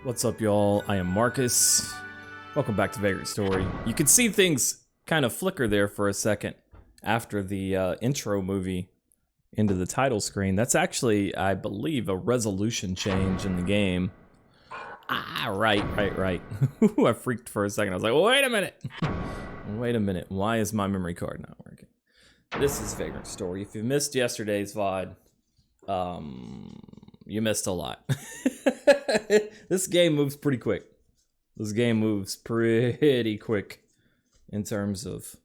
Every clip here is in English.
What's up, y'all? I am Marcus. Welcome back to Vagrant Story. You could see things kind of flicker there for a second after the intro movie into the title screen. That's actually, I believe, a resolution change in the game. Ah, right. I freaked for a second. I was like, wait a minute. Wait a minute. Why is my memory card not working? This is Vagrant Story. If you missed yesterday's VOD, you missed a lot. This game moves pretty quick. This game moves pretty quick in terms of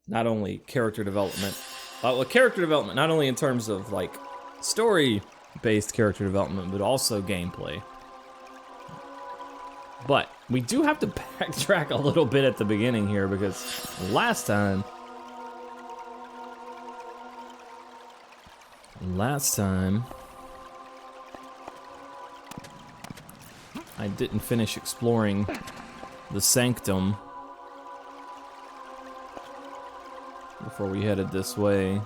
not only character development, not only in terms of like story-based character development, but also gameplay. But we do have to backtrack a little bit at the beginning here because last time I didn't finish exploring the sanctum before we headed this way.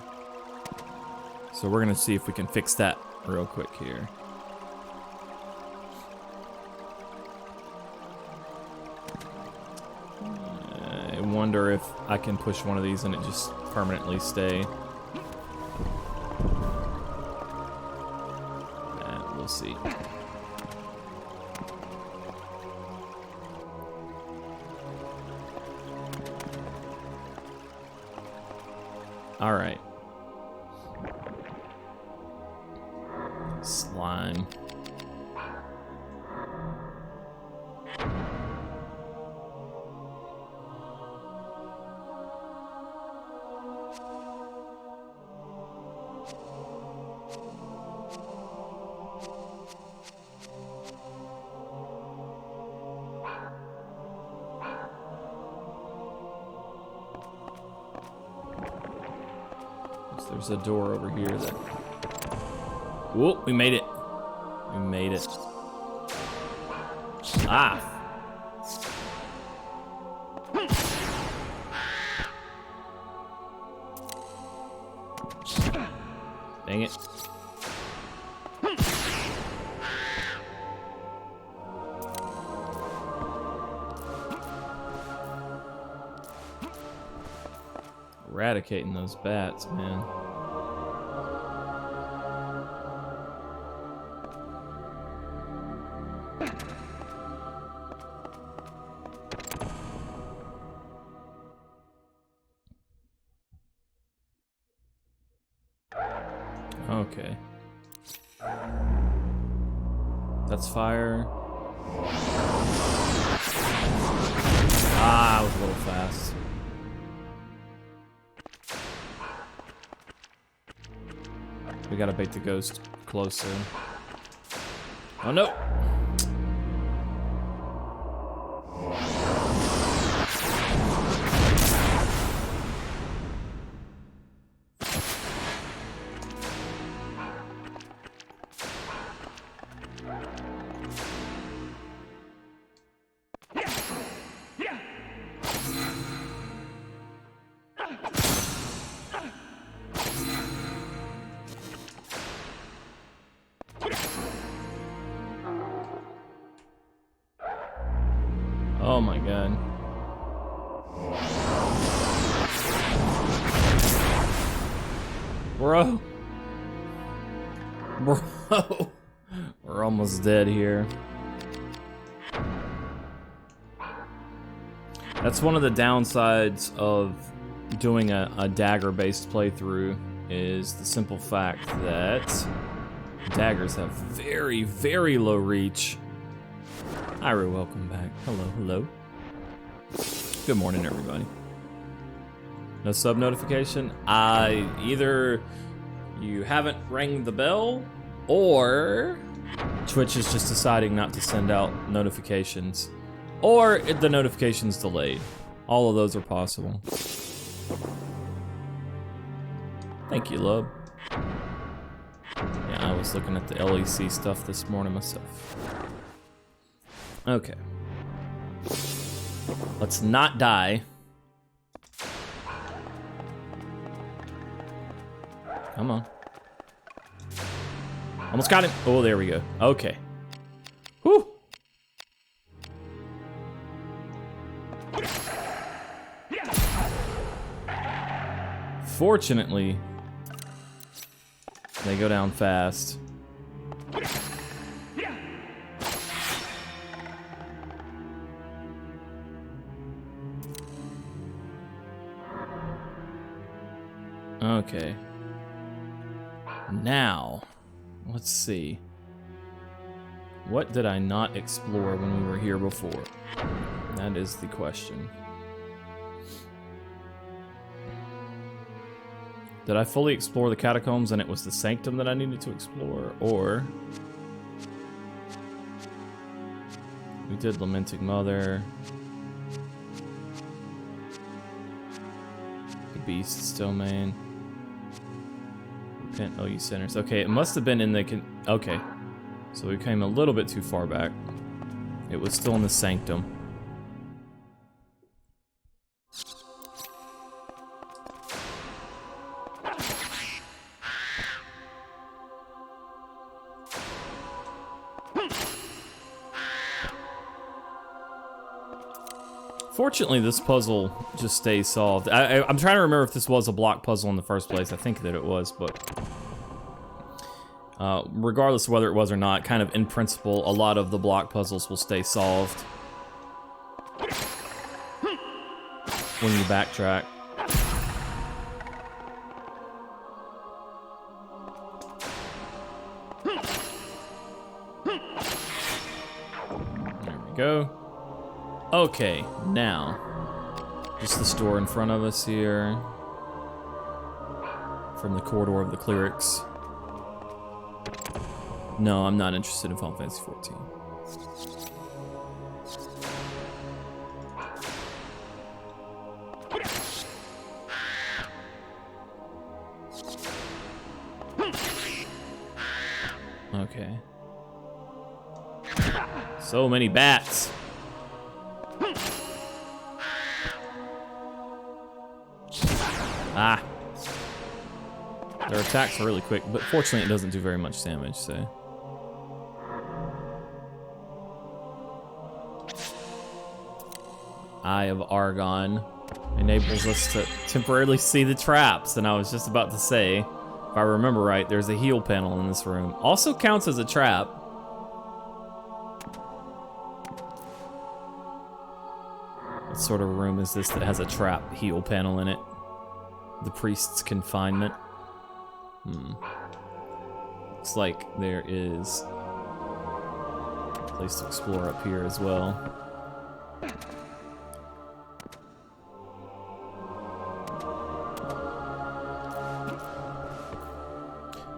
So we're gonna see if we can fix that real quick here. I wonder if I can push one of these and it just permanently stay. We'll see. All right. Slime. There's a door over here that... Whoop, we made it. We made it. Ah! Dang it. Eradicating those bats, man. Okay. That's fire. Ah, I was a little fast. We gotta bait the ghost closer. Oh no! Oh my god. Bro. We're almost dead here. That's one of the downsides of doing a dagger-based playthrough, is the simple fact that daggers have very, very low reach. Ira, welcome back. Hello. Good morning, everybody. No sub notification? Either you haven't rang the bell, or Twitch is just deciding not to send out notifications, or the notification's delayed. All of those are possible. Thank you, love. Yeah, I was looking at the LEC stuff this morning myself. Okay. Let's not die. Come on. Almost got him. Oh, there we go. Okay. Whew. Unfortunately, they go down fast. Okay. Now, let's see. What did I not explore when we were here before? That is the question. Did I fully explore the catacombs and it was the sanctum that I needed to explore? Or we did Lamenting Mother. The Beast's Domain. Repent, oh you sinners. Okay, it must have been in the... Okay. So we came a little bit too far back. It was still in the sanctum. Fortunately, this puzzle just stays solved. I'm trying to remember if this was a block puzzle in the first place. I think that it was, but... regardless of whether it was or not, kind of in principle, a lot of the block puzzles will stay solved when you backtrack. There we go. Okay, now, just the store in front of us here, from the corridor of the clerics. No, I'm not interested in Final Fantasy XIV. Okay. So many bats. Ah. Their attacks are really quick, but fortunately it doesn't do very much damage, so. Eye of Argon enables us to temporarily see the traps, and I was just about to say, if I remember right, there's a heal panel in this room. Also counts as a trap. What sort of room is this that has a trap heal panel in it? The priest's confinement. Looks like there is a place to explore up here as well.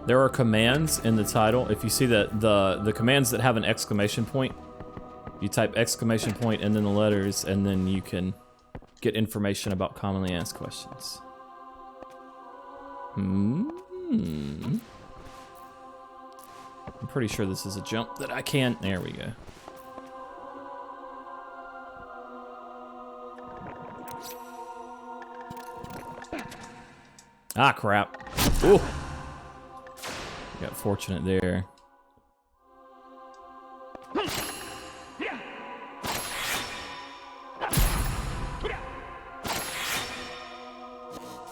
There are commands in the title. If you see the commands that have an exclamation point, you type exclamation point and then the letters, and then you can get information about commonly asked questions. I'm pretty sure this is a jump that I can. There we go. Ah, crap. Ooh. Got fortunate there.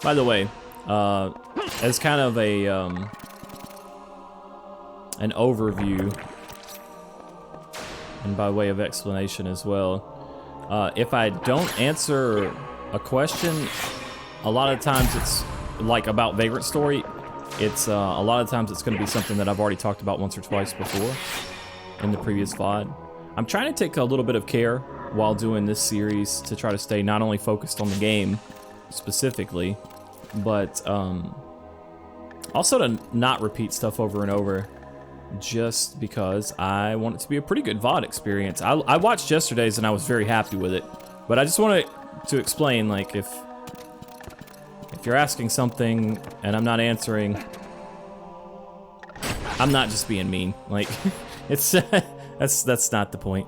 By the way, as kind of a an overview, and by way of explanation as well, if I don't answer a question, a lot of times it's like about Vagrant Story. It's a lot of times it's going to be something that I've already talked about once or twice before in the previous VOD. I'm trying to take a little bit of care while doing this series to try to stay not only focused on the game specifically, but also to not repeat stuff over and over, just because I want it to be a pretty good VOD experience. I watched yesterday's and I was very happy with it, but I just wanted to explain, like, if you're asking something and I'm not answering, I'm not just being mean. Like, it's that's not the point.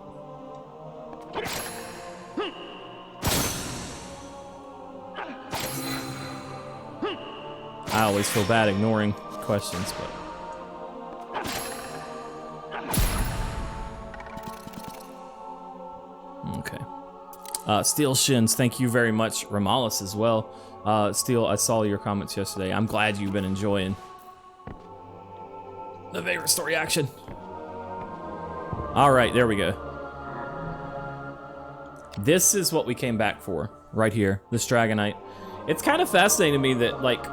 I always feel bad ignoring questions, but okay. Steel Shins, thank you very much. Ramalis as well. Steel, I saw your comments yesterday. I'm glad you've been enjoying the Vagrant Story action. All right, there we go. This is what we came back for, right here, this Dragonite. It's kind of fascinating to me that, like,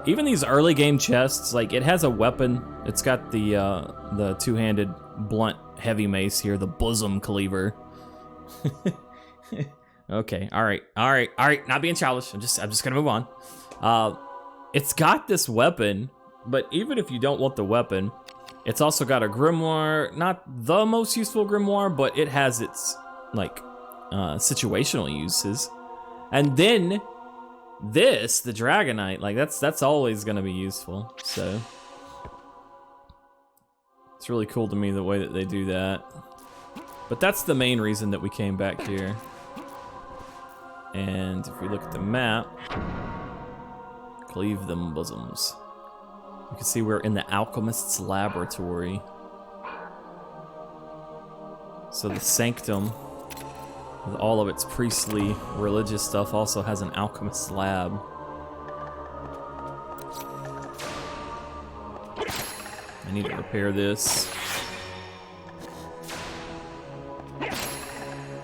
even these early game chests, like, it has a weapon. It's got the two-handed blunt heavy mace here, the bosom cleaver. Okay, all right, not being childish. I'm just gonna move on. It's got this weapon, but even if you don't want the weapon, it's also got a grimoire, not the most useful grimoire, but it has its, like, situational uses. And then this, the Dragonite, like, that's always gonna be useful, so. It's really cool to me the way that they do that. But that's the main reason that we came back here. And if we look at the map, cleave them bosoms. You can see we're in the Alchemist's Laboratory. So the Sanctum, with all of its priestly religious stuff, also has an Alchemist's Lab. I need to repair this.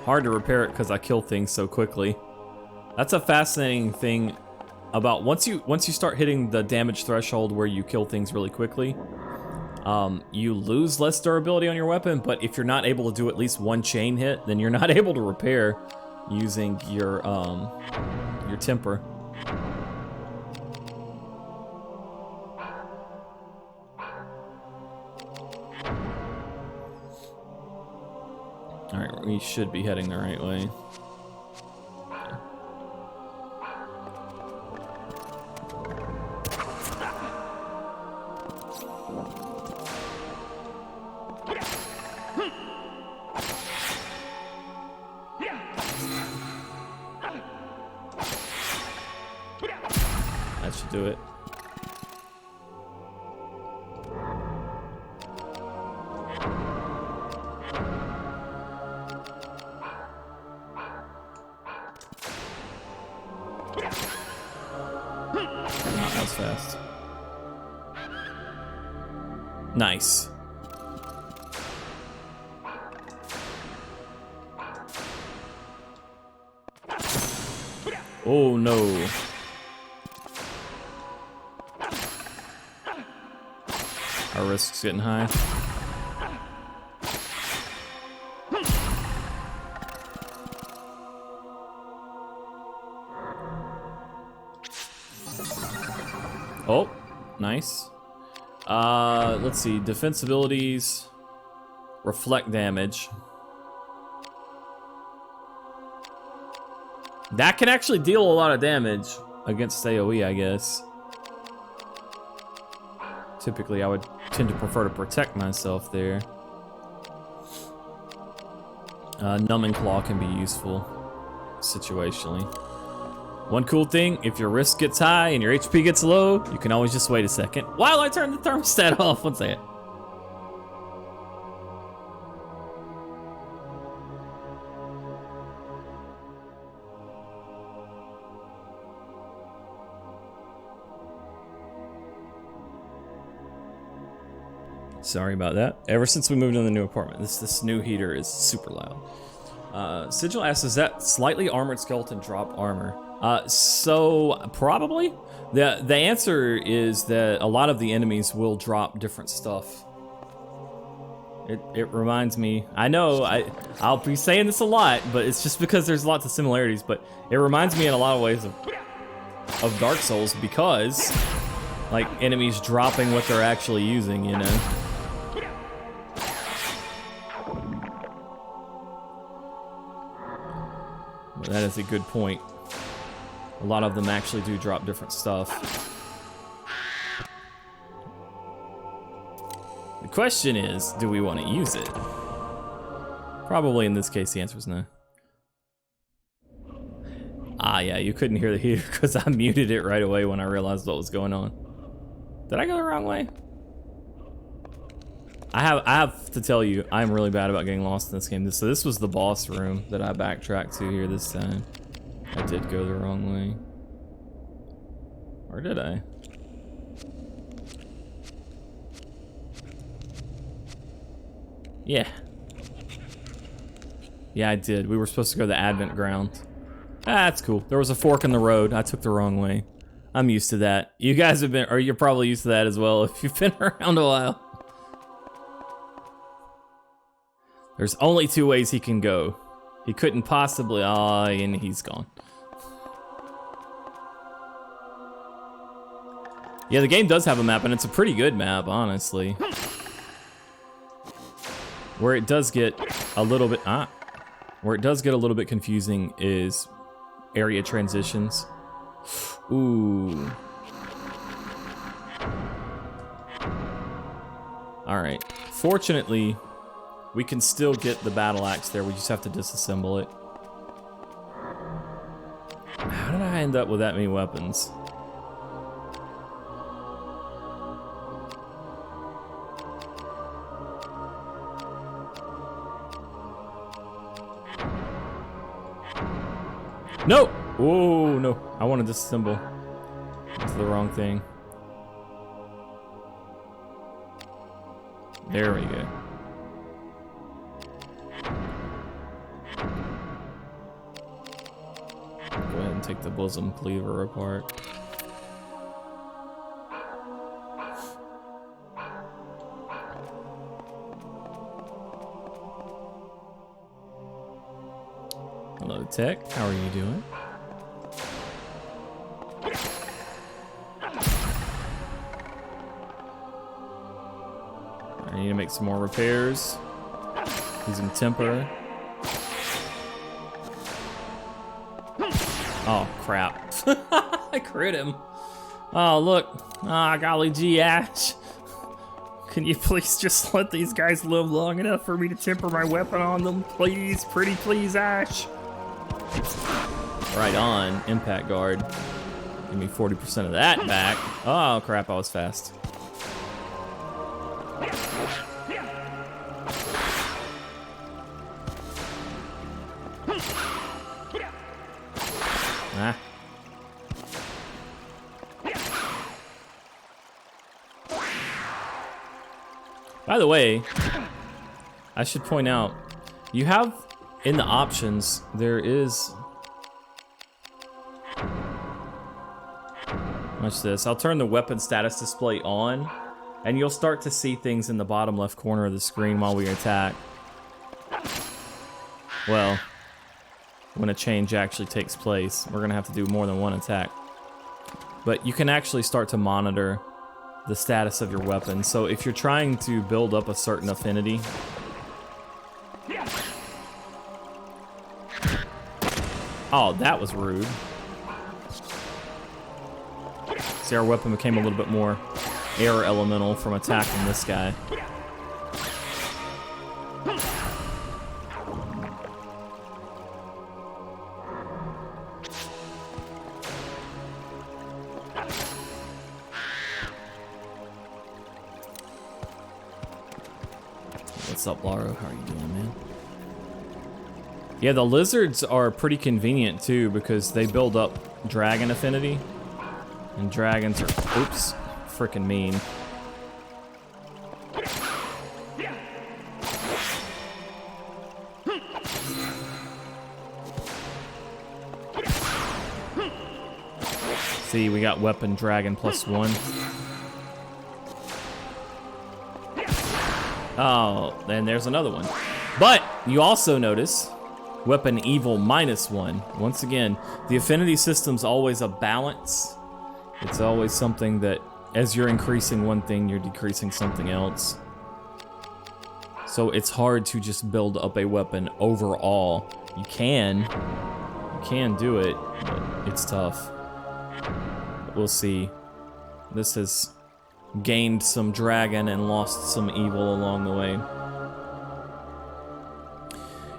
Hard to repair it because I kill things so quickly. That's a fascinating thing about once you start hitting the damage threshold where you kill things really quickly, you lose less durability on your weapon, but if you're not able to do at least one chain hit, then you're not able to repair using your temper. All right, we should be heading the right way. That should do it. Not as fast. Nice. Oh no. Our risk's getting high. Oh, nice. Let's see, defense abilities, reflect damage. That can actually deal a lot of damage against AoE, I guess. Typically, I would tend to prefer to protect myself there. Numbing Claw can be useful situationally. One cool thing, if your risk gets high and your HP gets low, you can always just wait a second while I turn the thermostat off. One second. Sorry about that. Ever since we moved in the new apartment, this new heater is super loud. Sigil asks, is that slightly armored skeleton drop armor? So probably. The answer is that a lot of the enemies will drop different stuff. It reminds me, I know I'll be saying this a lot, but it's just because there's lots of similarities, but it reminds me in a lot of ways of Dark Souls, because like enemies dropping what they're actually using, you know. That is a good point. A lot of them actually do drop different stuff. The question is, do we want to use it? Probably in this case, the answer is no. Ah, yeah, you couldn't hear the heater because I muted it right away when I realized what was going on. Did I go the wrong way? I have to tell you, I'm really bad about getting lost in this game. So this was the boss room that I backtracked to here this time. I did go the wrong way. Or did I? Yeah. Yeah, I did. We were supposed to go to the Advent ground. That's cool. There was a fork in the road. I took the wrong way. I'm used to that. You guys have been, or you're probably used to that as well if you've been around a while. There's only 2 ways he can go. He couldn't possibly, and he's gone. Yeah, the game does have a map, and it's a pretty good map, honestly. Where it does get a little bit, confusing is area transitions. Ooh. All right. Fortunately, we can still get the battle axe there. We just have to disassemble it. How did I end up with that many weapons? No! Oh, no. I want to disassemble. That's the wrong thing. There we go. Go ahead and take the bosom cleaver apart. Hello, Tech. How are you doing? I need to make some more repairs. Using temper. Oh, crap. I crit him. Oh, look. Ah, golly gee, Ash. Can you please just let these guys live long enough for me to temper my weapon on them? Please, pretty please, Ash. Right on, impact guard. Give me 40% of that back. Oh crap, I was fast. Ah. By the way, I should point out, you have in the options, there is... Watch this. I'll turn the weapon status display on, and you'll start to see things in the bottom left corner of the screen while we attack. Well, when a change actually takes place, we're gonna have to do more than one attack. But you can actually start to monitor the status of your weapon. So if you're trying to build up a certain affinity, oh, that was rude. See, our weapon became a little bit more air elemental from attacking this guy. What's up, Laro? How are you doing, man? Yeah, the lizards are pretty convenient too because they build up dragon affinity. And dragons are, oops, freaking mean. See, we got weapon dragon +1. Oh, and there's another one. But you also notice weapon evil -1. Once again, the affinity system's always a balance. It's always something that, as you're increasing one thing, you're decreasing something else. So it's hard to just build up a weapon overall. You can do it, but it's tough. But we'll see. This has gained some dragon and lost some evil along the way.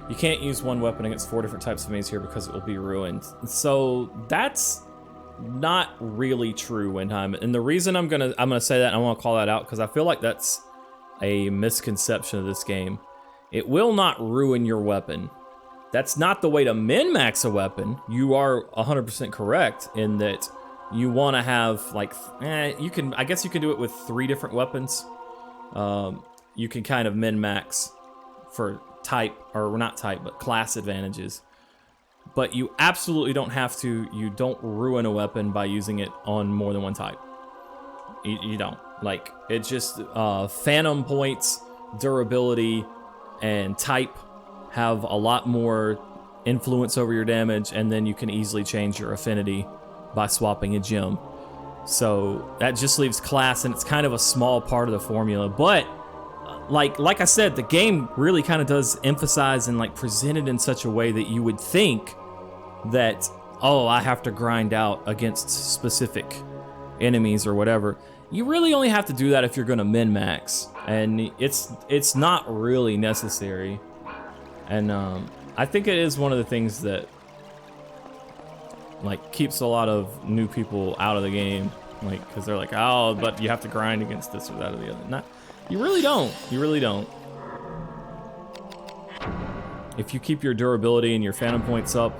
You can't use one weapon against 4 different types of enemies here because it will be ruined. So that's not really true, Windheim. And the reason I'm gonna say that, and I want to call that out because I feel like that's a misconception of this game. It will not ruin your weapon. That's not the way to min-max a weapon. You are 100% correct in that you want to have like, I guess you can do it with 3 different weapons. You can kind of min-max for type, or not type, but class advantages. But you absolutely don't have to. You don't ruin a weapon by using it on more than one type. You don't. Like, it's just phantom points, durability, and type have a lot more influence over your damage, and then you can easily change your affinity by swapping a gem. So that just leaves class, and it's kind of a small part of the formula. But like I said, the game really kind of does emphasize and like present it in such a way that you would think that, oh, I have to grind out against specific enemies or whatever. You really only have to do that if you're gonna min-max, and it's not really necessary. And I think it is one of the things that like keeps a lot of new people out of the game, like, because they're like, oh, but you have to grind against this or that or the other. Not, you really don't. You really don't. If you keep your durability and your phantom points up,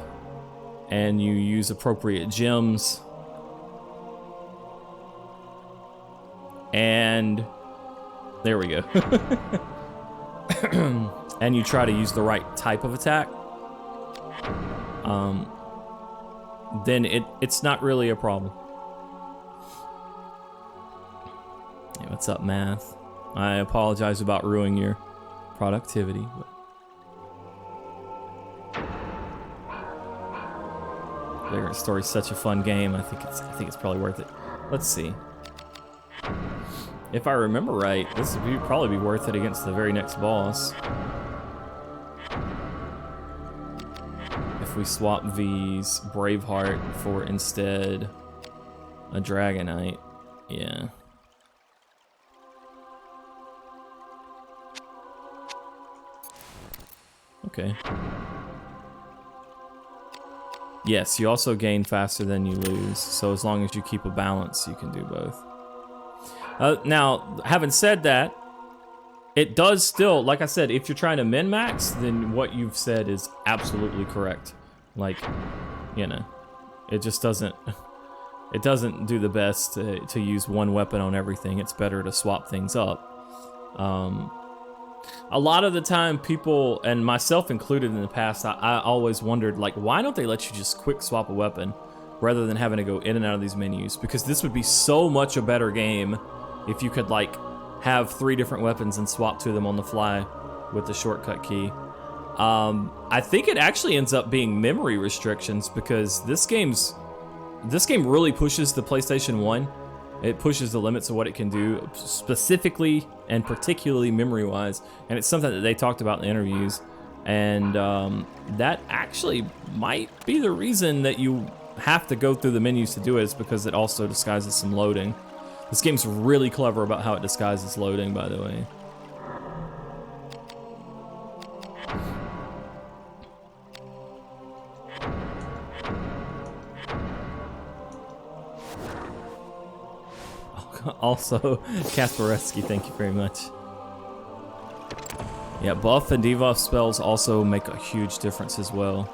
and you use appropriate gems, and there we go. And you try to use the right type of attack, then it's not really a problem. Hey, what's up, Math? I apologize about ruining your productivity. But Vagrant Story is such a fun game. I think it's probably worth it. Let's see. If I remember right, this would probably be worth it against the very next boss. If we swap V's Braveheart for instead a Dragonite, yeah. Okay. Yes, you also gain faster than you lose, so as long as you keep a balance, you can do both. Now, having said that, it does still, like I said, if you're trying to min-max, then what you've said is absolutely correct. Like, you know, it just doesn't, it doesn't do the best to use one weapon on everything. It's better to swap things up. A lot of the time, people, and myself included in the past, I always wondered, like, why don't they let you just quick swap a weapon rather than having to go in and out of these menus? Because this would be so much a better game if you could, like, have 3 different weapons and swap to them on the fly with the shortcut key. I think it actually ends up being memory restrictions, because this game really pushes the PlayStation 1. It pushes the limits of what it can do, specifically and particularly memory-wise, and it's something that they talked about in the interviews. And that actually might be the reason that you have to go through the menus to do it, is because it also disguises some loading. This game's really clever about how it disguises loading, by the way. Also, Kaspareski, thank you very much. Yeah, buff and debuff spells also make a huge difference as well.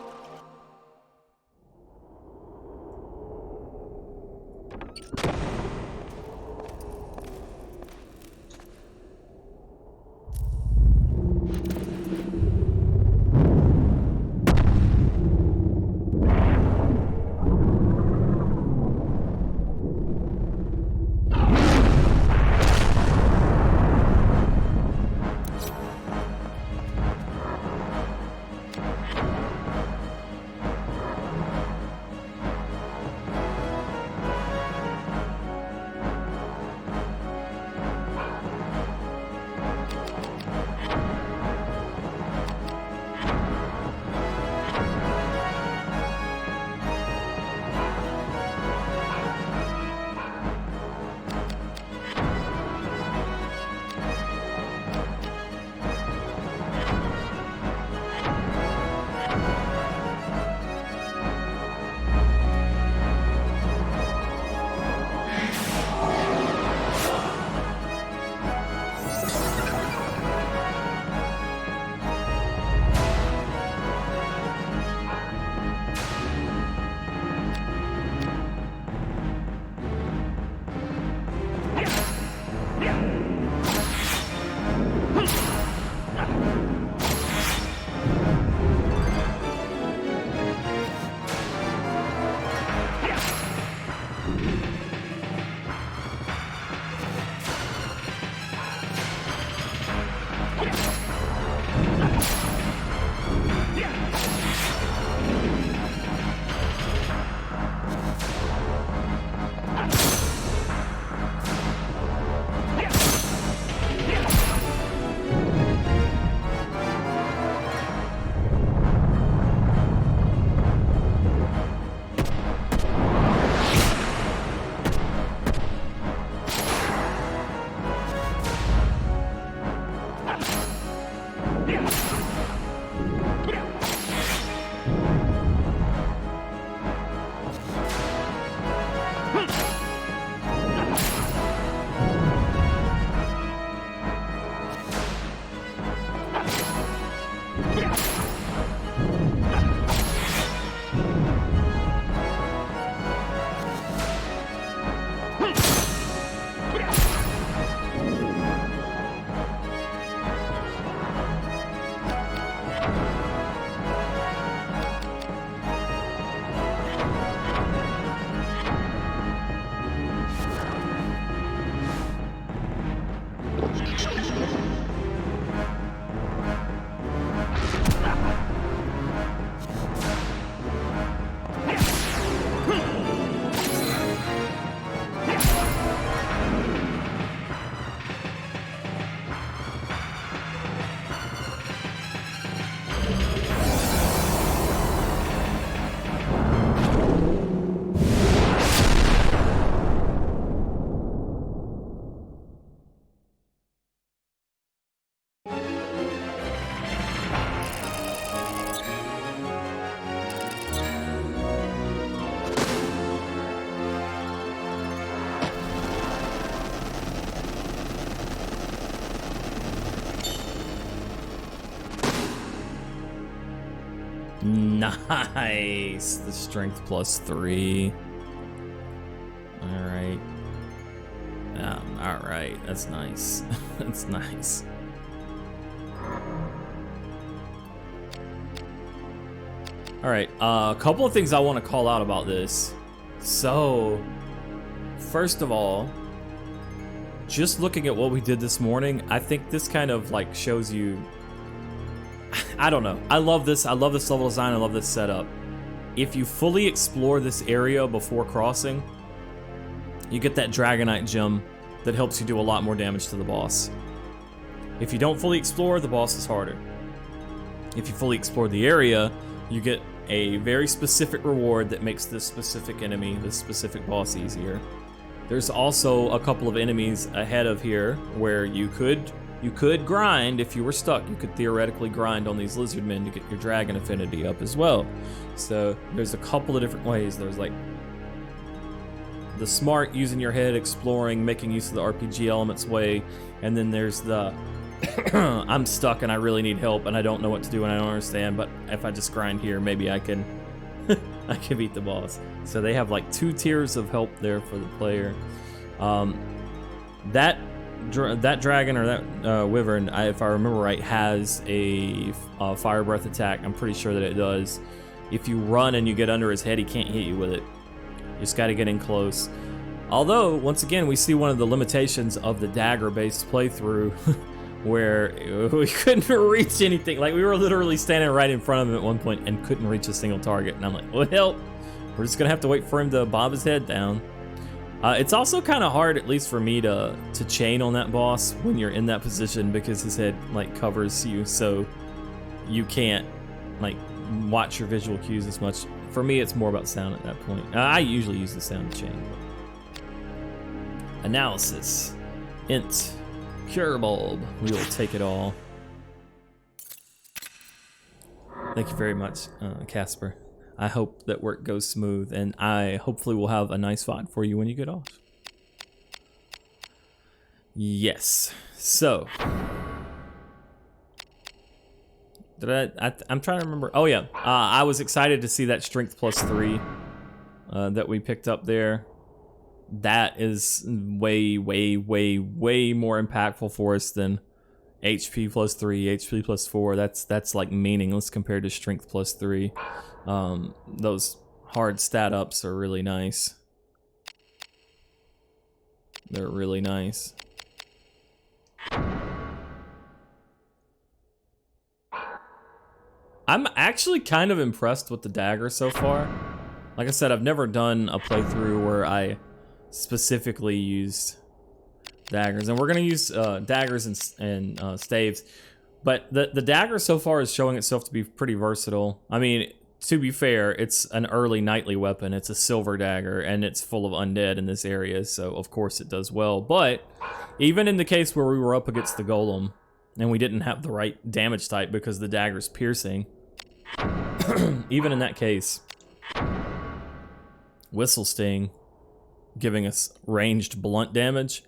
Nice. The strength +3. All right. All right. That's nice. That's nice. All right. A couple of things I want to call out about this. So, first of all, just looking at what we did this morning, I think this kind of like shows you. I don't know. I love this. I love this level design. I love this setup. If you fully explore this area before crossing, you get that Dragonite gem that helps you do a lot more damage to the boss. If you don't fully explore, the boss is harder. If you fully explore the area, you get a very specific reward that makes this specific enemy, this specific boss easier. There's also a couple of enemies ahead of here where you could grind if you were stuck. You could theoretically grind on these lizard men to get your dragon affinity up as well. So there's a couple of different ways. There's like the smart, using your head, exploring, making use of the RPG elements way, and then there's the I'm stuck and I really need help and I don't know what to do and I don't understand, but if I just grind here, maybe I can I can beat the boss. So they have like 2 tiers of help there for the player. That dragon or that wyvern, if I remember right, has a fire breath attack. I'm pretty sure that it does. If you run and you get under his head, he can't hit you with it. You just got to get in close. Although, once again, we see one of the limitations of the dagger-based playthrough where we couldn't reach anything. Like, we were literally standing right in front of him at one point and couldn't reach a single target. And I'm like, well, we're just going to have to wait for him to bob his head down. It's also kind of hard, at least for me, to chain on that boss when you're in that position because his head like covers you, so you can't like watch your visual cues as much. For me, it's more about sound at that point. I usually use the sound to chain. But. Analysis. Int. Cure bulb. We will take it all. Thank you very much, Casper. I hope that work goes smooth, and I hopefully will have a nice VOD for you when you get off. Yes. So, I'm trying to remember. Oh yeah, I was excited to see that strength +3 that we picked up there. That is way more impactful for us than HP +3, HP +4. That's like meaningless compared to strength +3. Those hard stat ups are really nice. They're really nice. I'm actually kind of impressed with the dagger so far. Like I said, I've never done a playthrough where I specifically used daggers, and we're gonna use daggers and staves. But the dagger so far is showing itself to be pretty versatile. I mean, to be fair, it's an early knightly weapon. It's a silver dagger, and it's full of undead in this area, so of course it does well. But even in the case where we were up against the golem, and we didn't have the right damage type because the dagger's piercing. Even in that case, Whistle Sting giving us ranged blunt damage,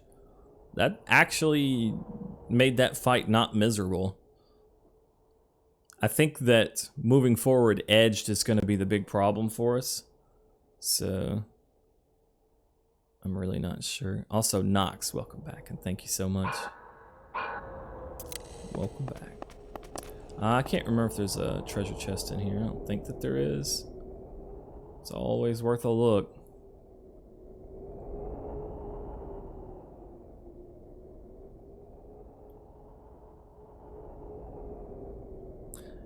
that actually made that fight not miserable. I think that moving forward, edged is going to be the big problem for us. So I'm really not sure. Also, Nox, welcome back, and thank you so much. Welcome back. I can't remember if there's a treasure chest in here. I don't think that there is. It's always worth a look.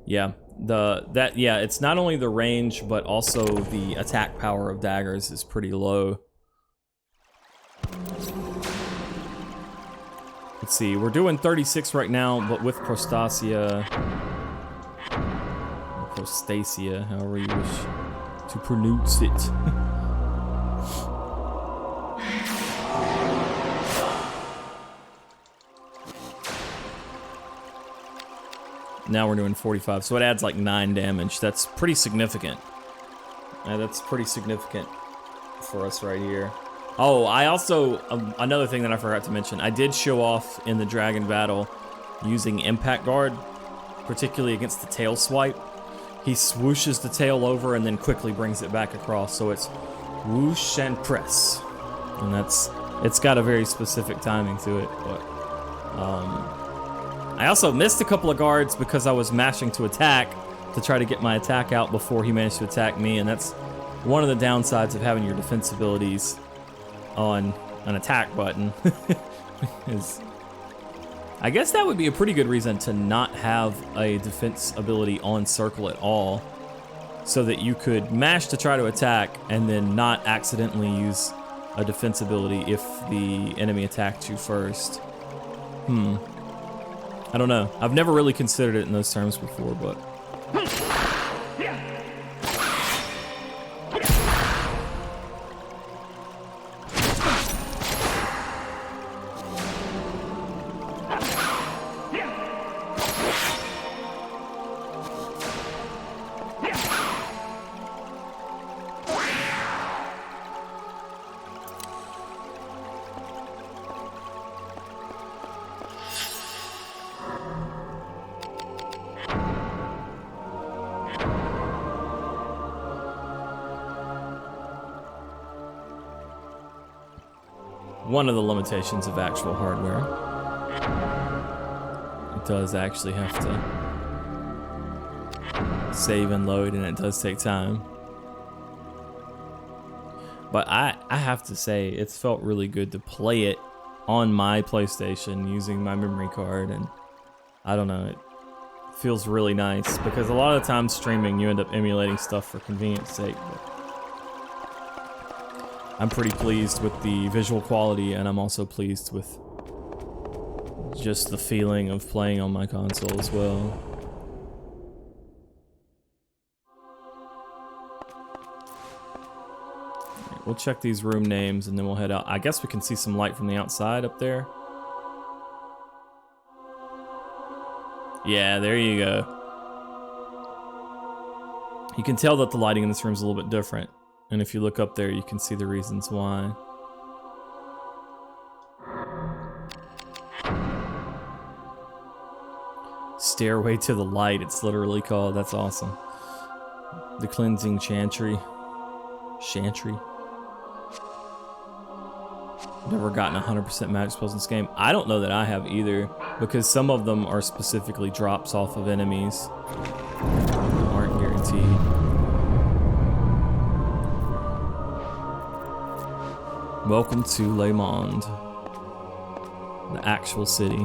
Yeah, it's not only the range, but also the attack power of daggers is pretty low. Let's see, we're doing 36 right now, but with Prostasia, or Prostasia, however you wish to pronounce it. Now we're doing 45, so it adds like 9 damage. That's pretty significant. That's pretty significant for us right here. Oh, I also, another thing that I forgot to mention, I did show off in the dragon battle using Impact Guard, particularly against the tail swipe. He swooshes the tail over and then quickly brings it back across, so it's whoosh and press. And it's got a very specific timing to it, but I also missed a couple of guards because I was mashing to attack to try to get my attack out before he managed to attack me, and that's one of the downsides of having your defense abilities on an attack button. I guess that would be a pretty good reason to not have a defense ability on circle at all, so that you could mash to try to attack and then not accidentally use a defense ability if the enemy attacked you first. I don't know. I've never really considered it in those terms before, but... one of the limitations of actual hardware. It does actually have to save and load, and it does take time. But I have to say, it's felt really good to play it on my PlayStation using my memory card, and I don't know, it feels really nice, because a lot of the time streaming you end up emulating stuff for convenience sake. But I'm pretty pleased with the visual quality, and I'm also pleased with just the feeling of playing on my console as well. Right, we'll check these room names and then we'll head out. I guess we can see some light from the outside up there. Yeah, there you go. You can tell that the lighting in this room is a little bit different. And if you look up there, you can see the reasons why. Stairway to the Light, it's literally called. That's awesome. The Cleansing Chantry. Chantry. Never gotten 100% magic spells in this game. I don't know that I have either, because some of them are specifically drops off of enemies. Aren't guaranteed. Welcome to Le Monde, the actual city.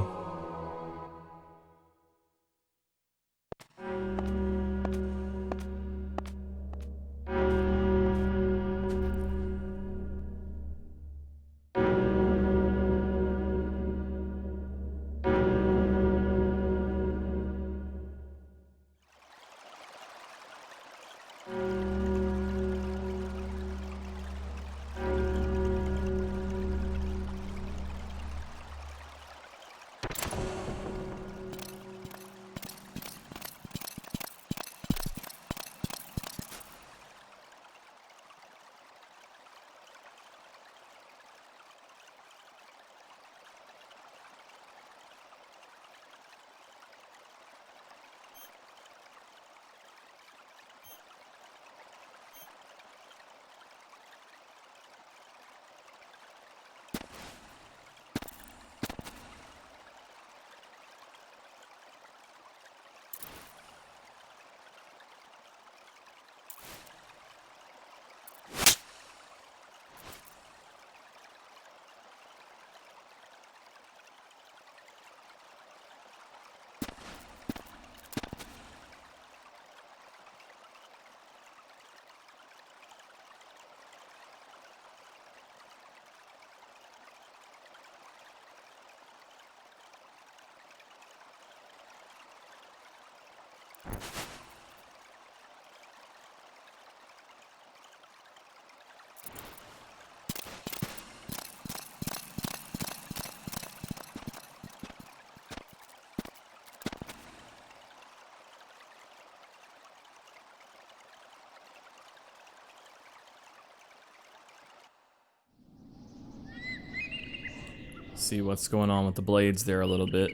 See what's going on with the blades there a little bit.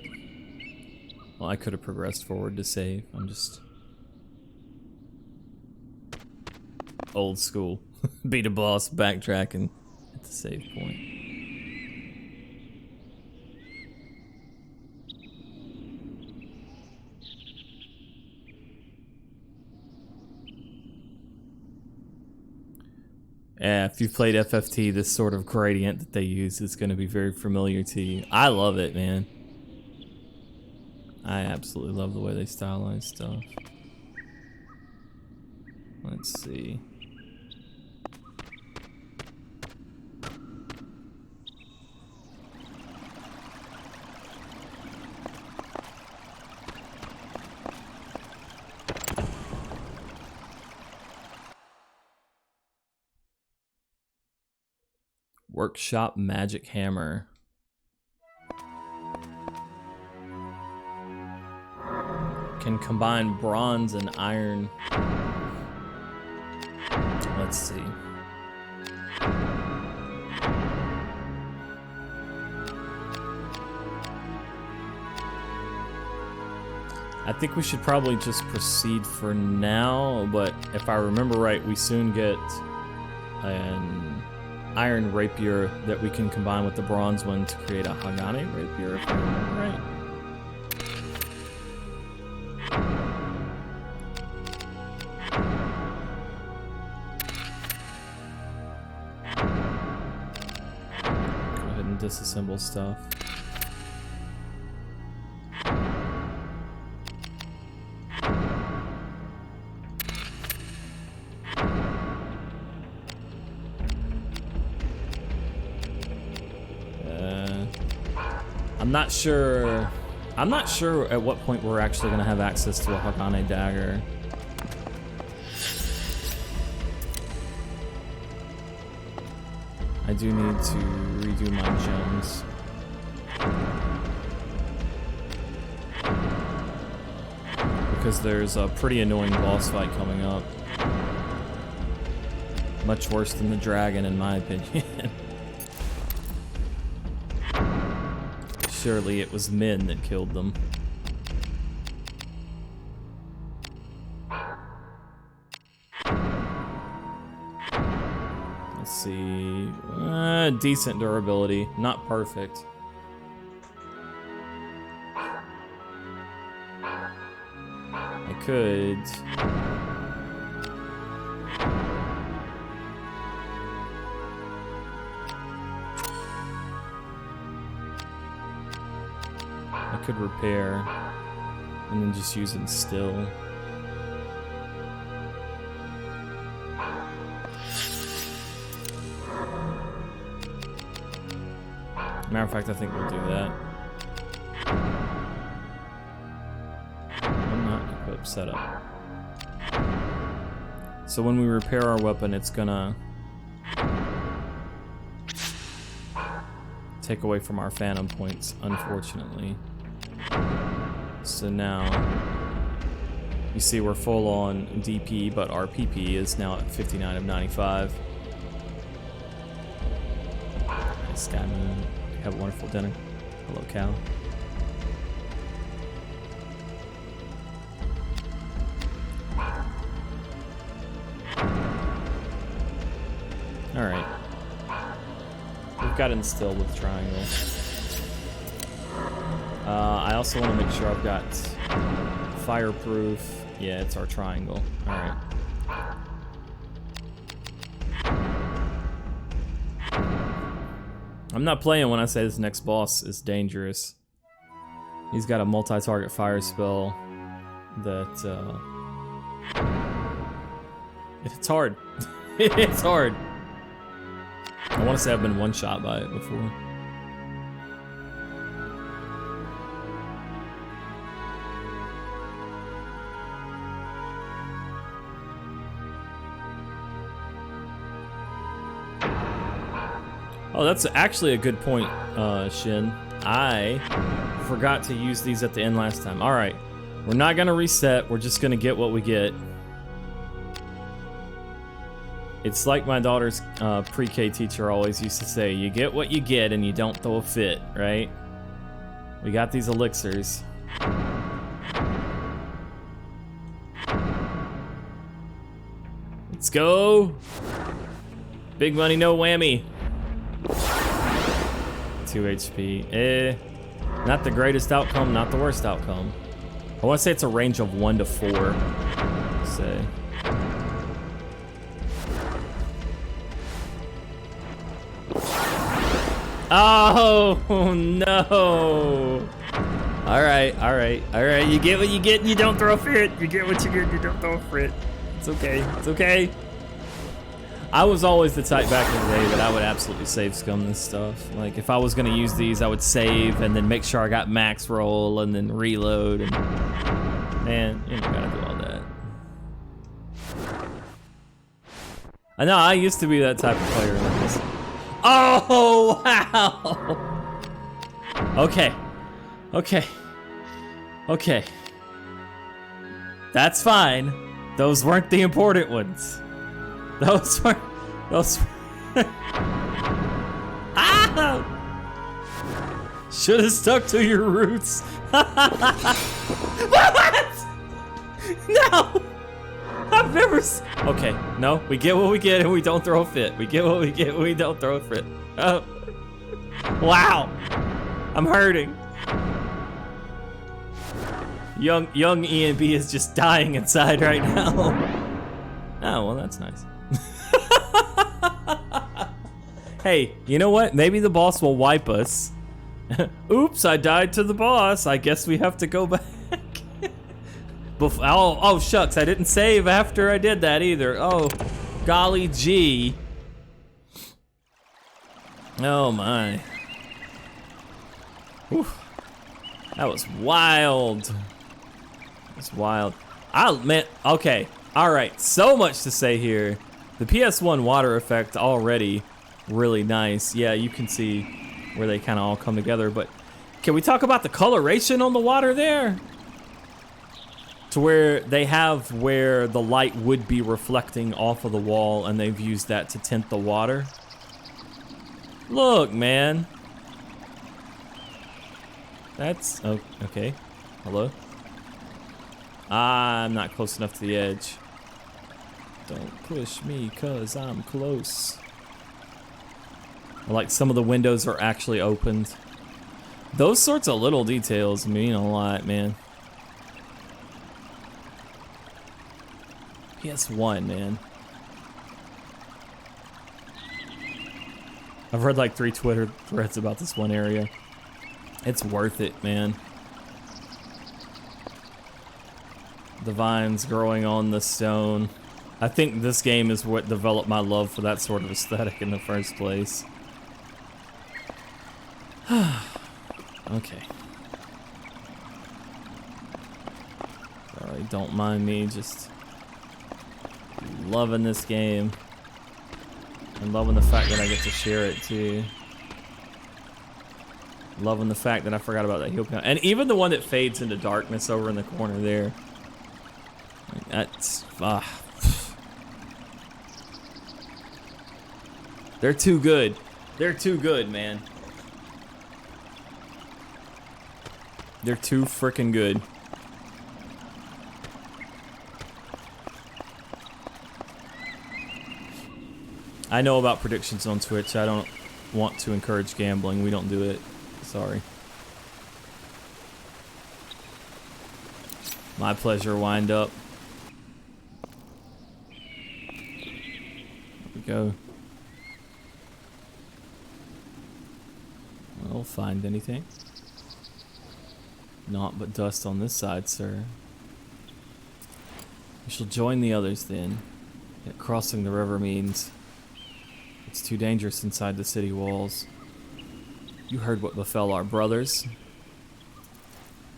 Well, I could have progressed forward to save. I'm just old school. Beat a boss, backtrack, and hit the save point. Yeah, if you've played FFT, this sort of gradient that they use is going to be very familiar to you. I love it, man. I absolutely love the way they stylize stuff. Let's see. Workshop Magic Hammer. Can combine bronze and iron. Let's see. I think we should probably just proceed for now, but if I remember right, we soon get an iron rapier that we can combine with the bronze one to create a Hagane rapier, if I remember right. Go ahead and disassemble stuff. I'm not sure at what point we're actually going to have access to a Hagane dagger. I do need to redo my gems. Because there's a pretty annoying boss fight coming up. Much worse than the dragon, in my opinion. Surely it was men that killed them. Let's see. Decent durability, not perfect. I could. Could repair and then just use it still. Matter of fact, I think we'll do that. I'm not equipped setup. So when we repair our weapon, it's gonna take away from our phantom points, unfortunately. So now, you see we're full on DP, but our PP is now at 59 of 95. Nice guy, man. Have a wonderful dinner. Hello, cow. Alright. We've got instilled with triangle. I also want to make sure I've got fireproof. Yeah, it's our triangle. Alright. I'm not playing when I say this next boss is dangerous. He's got a multi-target fire spell that, it's hard. It's hard. I want to say I've been one-shot by it before. Oh, that's actually a good point, Shin. I forgot to use these at the end last time. All right, we're not gonna reset. We're just gonna get what we get. It's like my daughter's pre-K teacher always used to say, you get what you get and you don't throw a fit, right? We got these elixirs. Let's go. Big money, no whammy. 2 HP. Not the greatest outcome, not the worst outcome. I want to say it's a range of 1 to 4. Let's say. Oh no! All right. You get what you get, and you don't throw a fit. You get what you get, and you don't throw a fit. It's okay. It's okay. I was always the type back in the day that I would absolutely save scum this stuff. Like if I was gonna use these, I would save and then make sure I got max roll and then reload and man, you don't gotta do all that. I know I used to be that type of player like this. Oh wow! Okay. That's fine. Those weren't the important ones. Those were. Ah! Should have stuck to your roots. What? No! I've never. Okay, no, we get what we get and we don't throw a fit. We get what we get and we don't throw a fit. Oh. Wow. I'm hurting. Young ENB is just dying inside right now. Oh, well, that's nice. Hey, you know what? Maybe the boss will wipe us. Oops, I died to the boss. I guess we have to go back. Oh, shucks, I didn't save after I did that either. Oh, golly gee. Oh my. Whew. That was wild. It's wild. Okay. All right, so much to say here. The PS1 water effect already really nice. Yeah, you can see where they kind of all come together, but can we talk about the coloration on the water there? To where they have where the light would be reflecting off of the wall and they've used that to tint the water. Look, man. That's, oh, okay. Hello? I'm not close enough to the edge. Don't push me, cause I'm close. Like some of the windows are actually opened. Those sorts of little details mean a lot, man. PS1, man. I've read like 3 Twitter threads about this one area. It's worth it, man. The vines growing on the stone. I think this game is what developed my love for that sort of aesthetic in the first place. Okay. Sorry, don't mind me, just loving this game. And loving the fact that I get to share it too. Loving the fact that I forgot about that heal count. And even the one that fades into darkness over in the corner there. Like that's they're too good. They're too good, man. They're too freaking good. I know about predictions on Twitch. I don't want to encourage gambling. We don't do it. Sorry. My pleasure, wind up. There we go. Well, find anything? Naught but dust on this side, sir. We shall join the others then. Yet crossing the river means it's too dangerous inside the city walls. You heard what befell our brothers.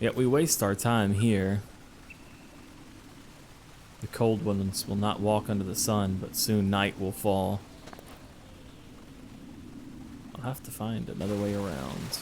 Yet we waste our time here. The cold ones will not walk under the sun, but soon night will fall. I'll have to find another way around.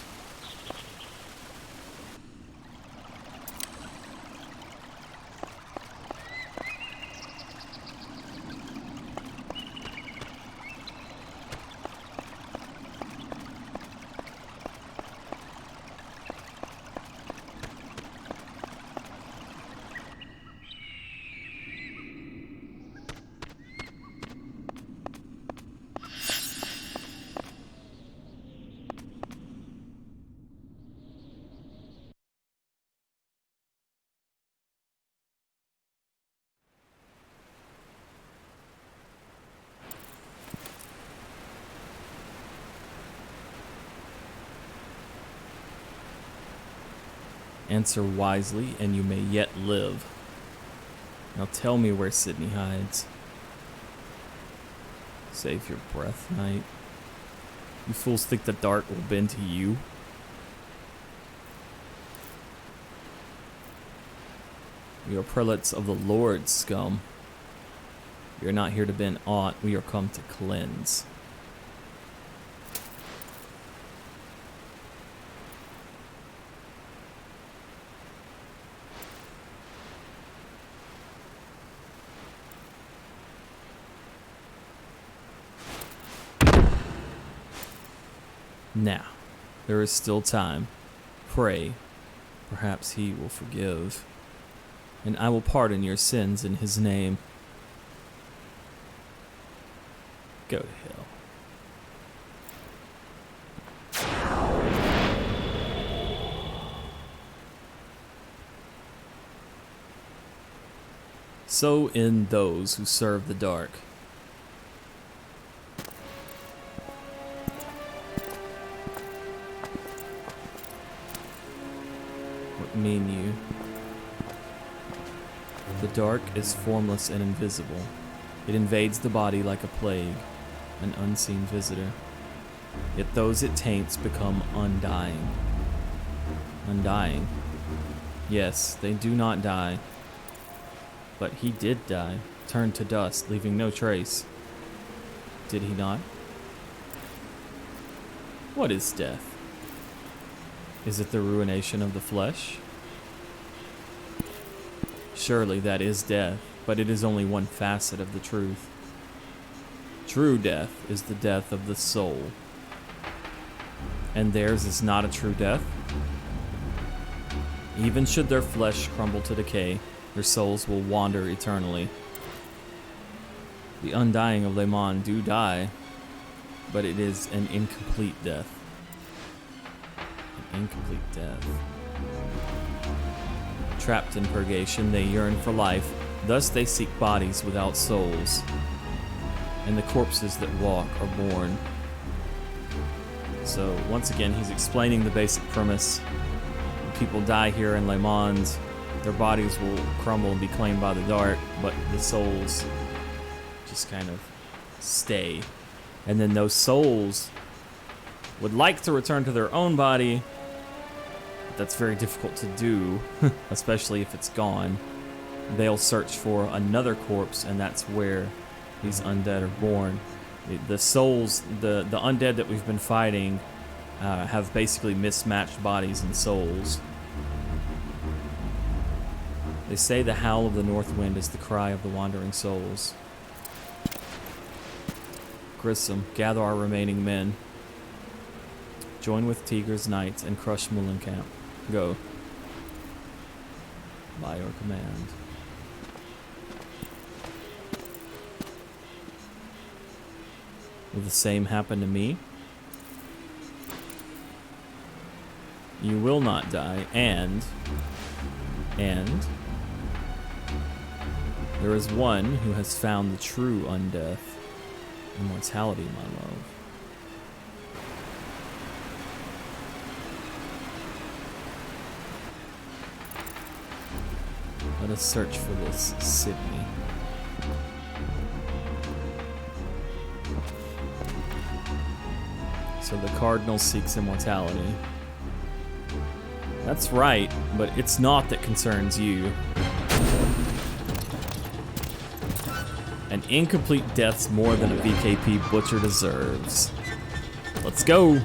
Answer wisely, and you may yet live. Now tell me where Sydney hides. Save your breath, knight. You fools think the dark will bend to you? We are prelates of the Lord, scum. We are not here to bend aught, we are come to cleanse. Now, there is still time. Pray, perhaps he will forgive, and I will pardon your sins in his name. Go to hell. So end those who serve the dark. Mean you. The dark is formless and invisible. It invades the body like a plague, an unseen visitor. Yet those it taints become undying. Undying. Yes, they do not die. But he did die, turned to dust, leaving no trace. Did he not? What is death? Is it the ruination of the flesh? Surely that is death, but it is only one facet of the truth. True death is the death of the soul. And theirs is not a true death? Even should their flesh crumble to decay, their souls will wander eternally. The undying of Le Mans do die, but it is an incomplete death. Incomplete death. Trapped in purgation, they yearn for life, thus they seek bodies without souls, and the corpses that walk are born. So once again, he's explaining the basic premise. When people die here in Le Mans, their bodies will crumble and be claimed by the dark, but the souls just kind of stay. And then those souls would like to return to their own body. That's very difficult to do, especially if it's gone. They'll search for another corpse, and that's where these undead are born. The souls, the undead that we've been fighting have basically mismatched bodies and souls. They say the howl of the north wind is the cry of the wandering souls. Grissom, gather our remaining men. Join with Tiger's knights and crush Mullenkamp. Go. By your command. Will the same happen to me? You will not die, and there is one who has found the true undeath. Immortality, my love. Let us search for this Sydney. So the Cardinal seeks immortality. That's right, but it's not that concerns you. An incomplete death's more than a VKP butcher deserves. Let's go.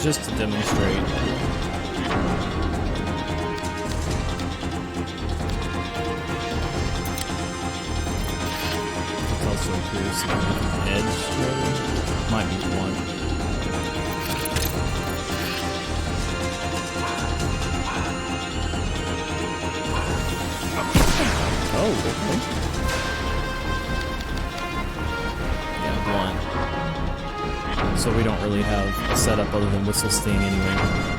just to demonstrate. It also appears to be an edge, maybe? Might be one. Oh, okay. So we don't really have a setup other than Whistle Sting anyway.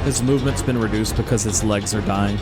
His movement's been reduced because his legs are dying.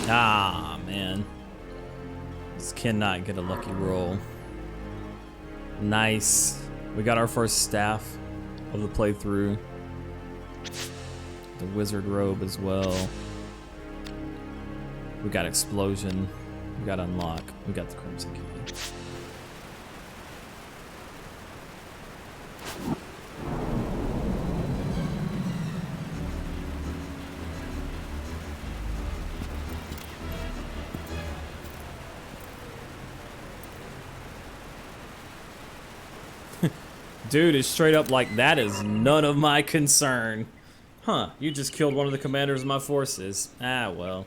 Ah, man. Just cannot get a lucky roll. Nice. We got our first staff of the playthrough. The wizard robe as well. We got explosion. We got unlock. We got the crimson key. Dude is straight up like, that is none of my concern. Huh, you just killed one of the commanders of my forces. Ah, well.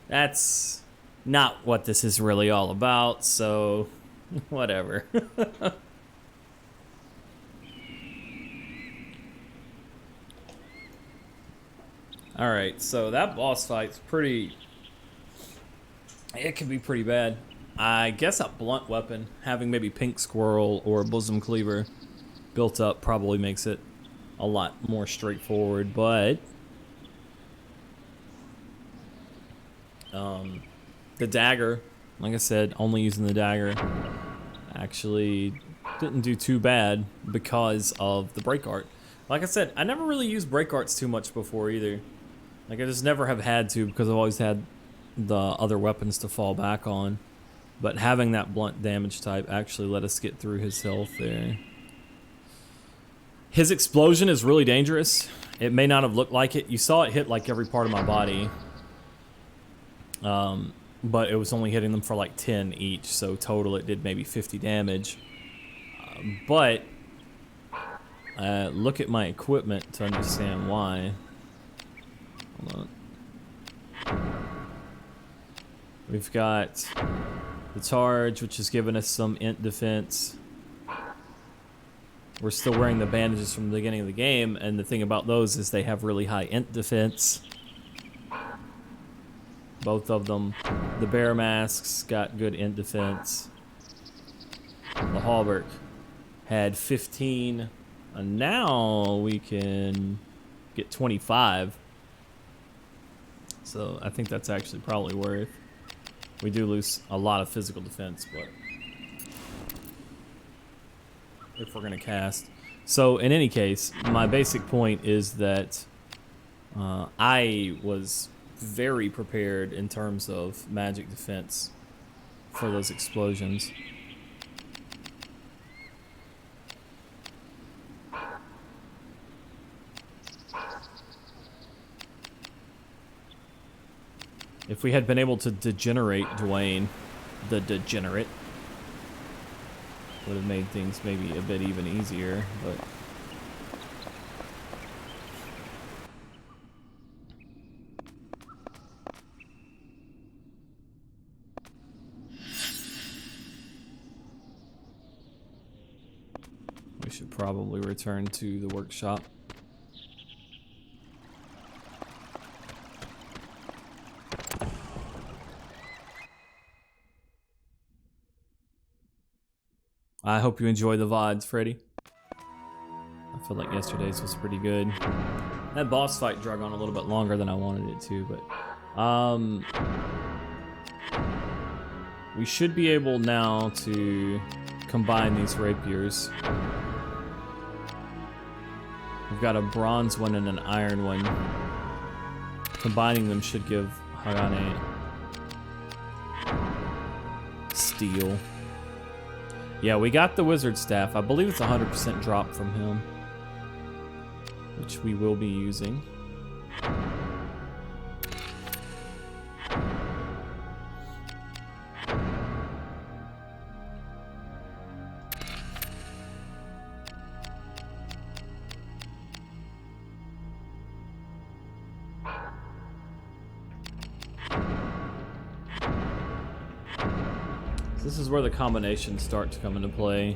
That's not what this is really all about, so whatever. Alright, so that boss fight's pretty... It can be pretty bad. I guess a blunt weapon, having maybe Pink Squirrel or Bosom Cleaver built up probably makes it a lot more straightforward, but the dagger, like I said, only using the dagger actually didn't do too bad because of the break art. Like I said, I never really used break arts too much before either. Like I just never have had to because I've always had the other weapons to fall back on. But having that blunt damage type actually let us get through his health there. His explosion is really dangerous. It may not have looked like it. You saw it hit like every part of my body. But it was only hitting them for like 10 each, so total it did maybe 50 damage. But look at my equipment to understand why. Hold on. We've got the charge, which has given us some int defense. We're still wearing the bandages from the beginning of the game, and the thing about those is they have really high int defense. Both of them. The bear masks got good int defense. The halberd had 15, and now we can get 25. So I think that's actually probably worth. We do lose a lot of physical defense, but if we're gonna cast. So in any case, my basic point is that I was very prepared in terms of magic defense for those explosions. If we had been able to degenerate Dwayne, the degenerate, would have made things maybe a bit even easier, but we should probably return to the workshop. I hope you enjoy the VODs, Freddy. I feel like yesterday's was pretty good. That boss fight drug on a little bit longer than I wanted it to, but we should be able now to combine these rapiers. We've got a bronze one and an iron one. Combining them should give Hagane steel. Yeah, we got the wizard staff. I believe it's 100% drop from him, which we will be using. This is where the combinations start to come into play.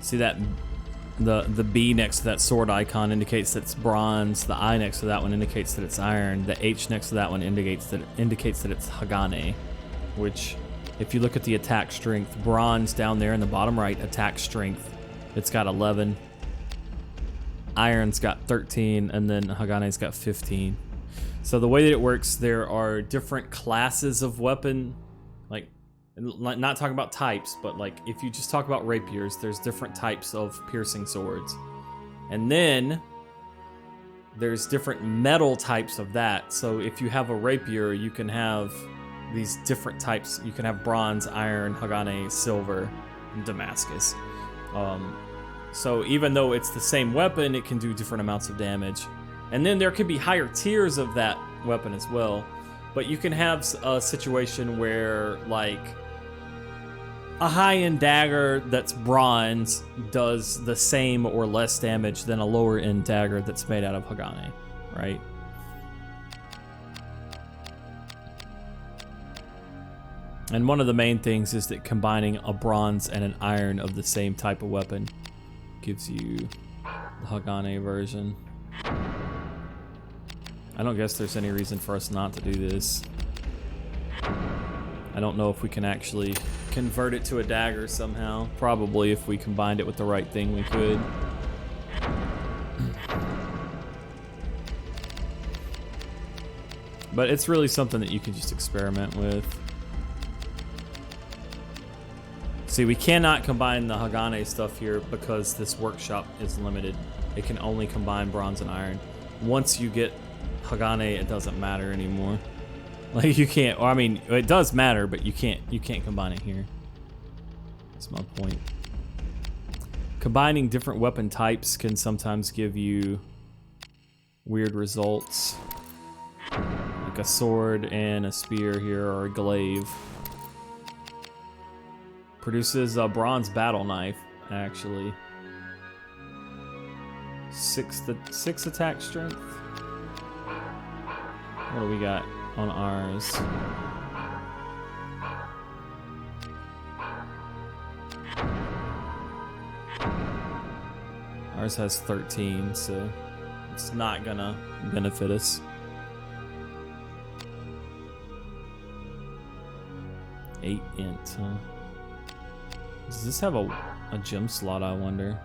See that the B next to that sword icon indicates that it's bronze. The I next to that one indicates that it's iron. The H next to that one indicates that it's Hagane, which If you look at the attack strength, bronze down there in the bottom right, attack strength, it's got 11. Iron's got 13, and then Hagane's got 15. So the way that it works, there are different classes of weapon, like not talking about types, but like if you just talk about rapiers, there's different types of piercing swords. And then there's different metal types of that. So if you have a rapier, you can have these different types. You can have bronze, iron, Hagane, silver, and Damascus. So even though it's the same weapon, it can do different amounts of damage. And then there could be higher tiers of that weapon as well. But you can have a situation where, like, a high-end dagger that's bronze does the same or less damage than a lower-end dagger that's made out of Hagane, right? And one of the main things is that combining a bronze and an iron of the same type of weapon gives you the Hagane version. I don't guess there's any reason for us not to do this. I don't know if we can actually convert it to a dagger somehow. Probably if we combined it with the right thing, we could. But it's really something that you can just experiment with. See, we cannot combine the Hagane stuff here because this workshop is limited. It can only combine bronze and iron. Once you get Hagane, it doesn't matter anymore. Like, you can't, or I mean, it does matter, but you can't combine it here. That's my point. Combining different weapon types can sometimes give you weird results. Like a sword and a spear here, or a glaive. Produces a bronze battle knife, actually. 6 attack strength. What do we got on ours? Ours has 13, so it's not gonna benefit us. 8 int, huh? Does this have a gem slot, I wonder?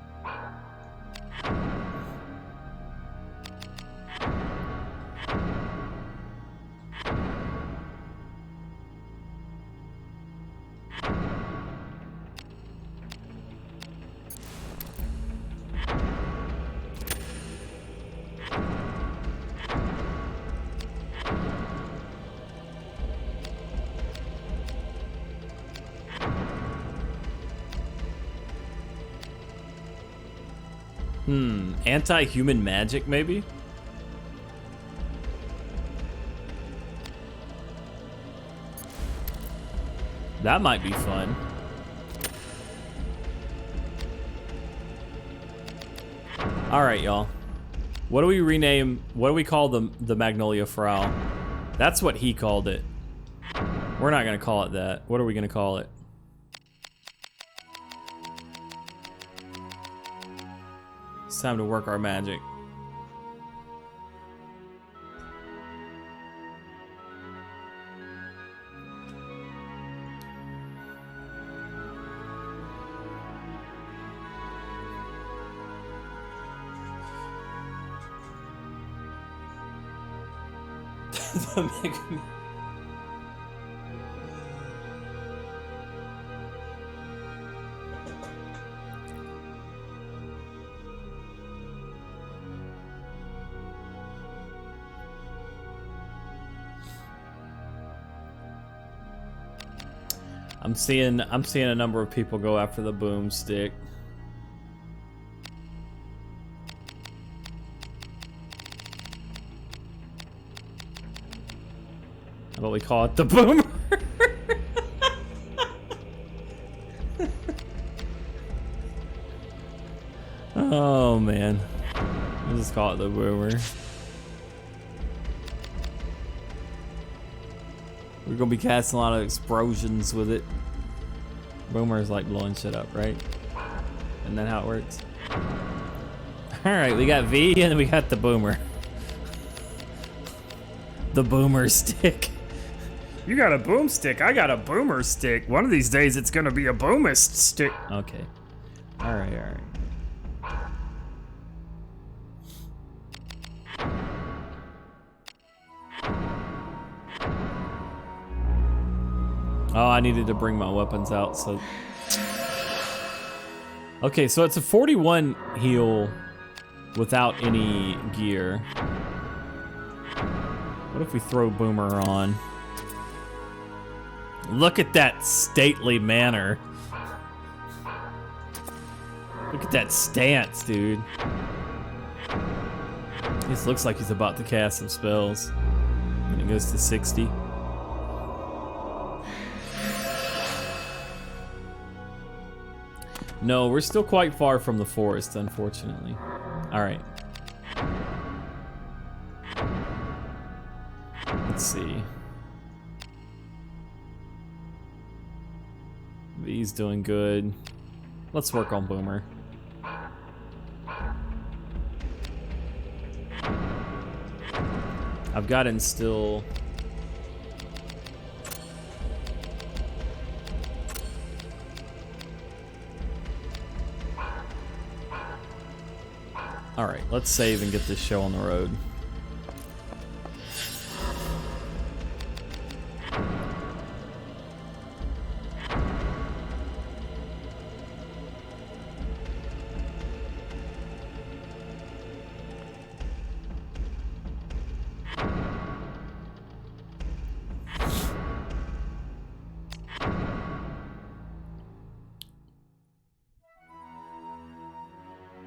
Anti-human magic, maybe? That might be fun. Alright, y'all. What do we rename, what do we call the Magnolia Frau? That's what he called it. We're not gonna call it that. What are we gonna call it? It's time to work our magic. I'm seeing a number of people go after the boomstick. How about we call it the boomer? Oh man. We'll just call it the boomer. We're gonna be casting a lot of explosions with it. Boomer is like blowing shit up, right? Isn't that how it works? Alright, we got V and then we got the boomer. The boomer stick. You got a boomstick, I got a boomer stick. One of these days it's gonna be a boomist stick. Okay. Alright, alright. Oh, I needed to bring my weapons out, so... Okay, so it's a 41 heal without any gear. What if we throw Boomer on? Look at that stately manner. Look at that stance, dude. This looks like he's about to cast some spells. And it goes to 60. No, we're still quite far from the forest, unfortunately. Alright. Let's see. V's doing good. Let's work on Boomer. I've got Instill. Alright, let's save and get this show on the road.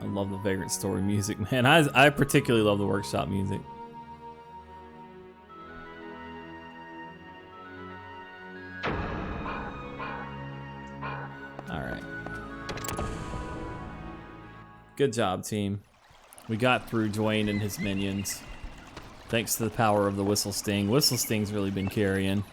I love the Vagrant Story music, man. I particularly love the workshop music. Alright. Good job, team. We got through Dwayne and his minions. Thanks to the power of the Whistle Sting. Whistle Sting's really been carrying.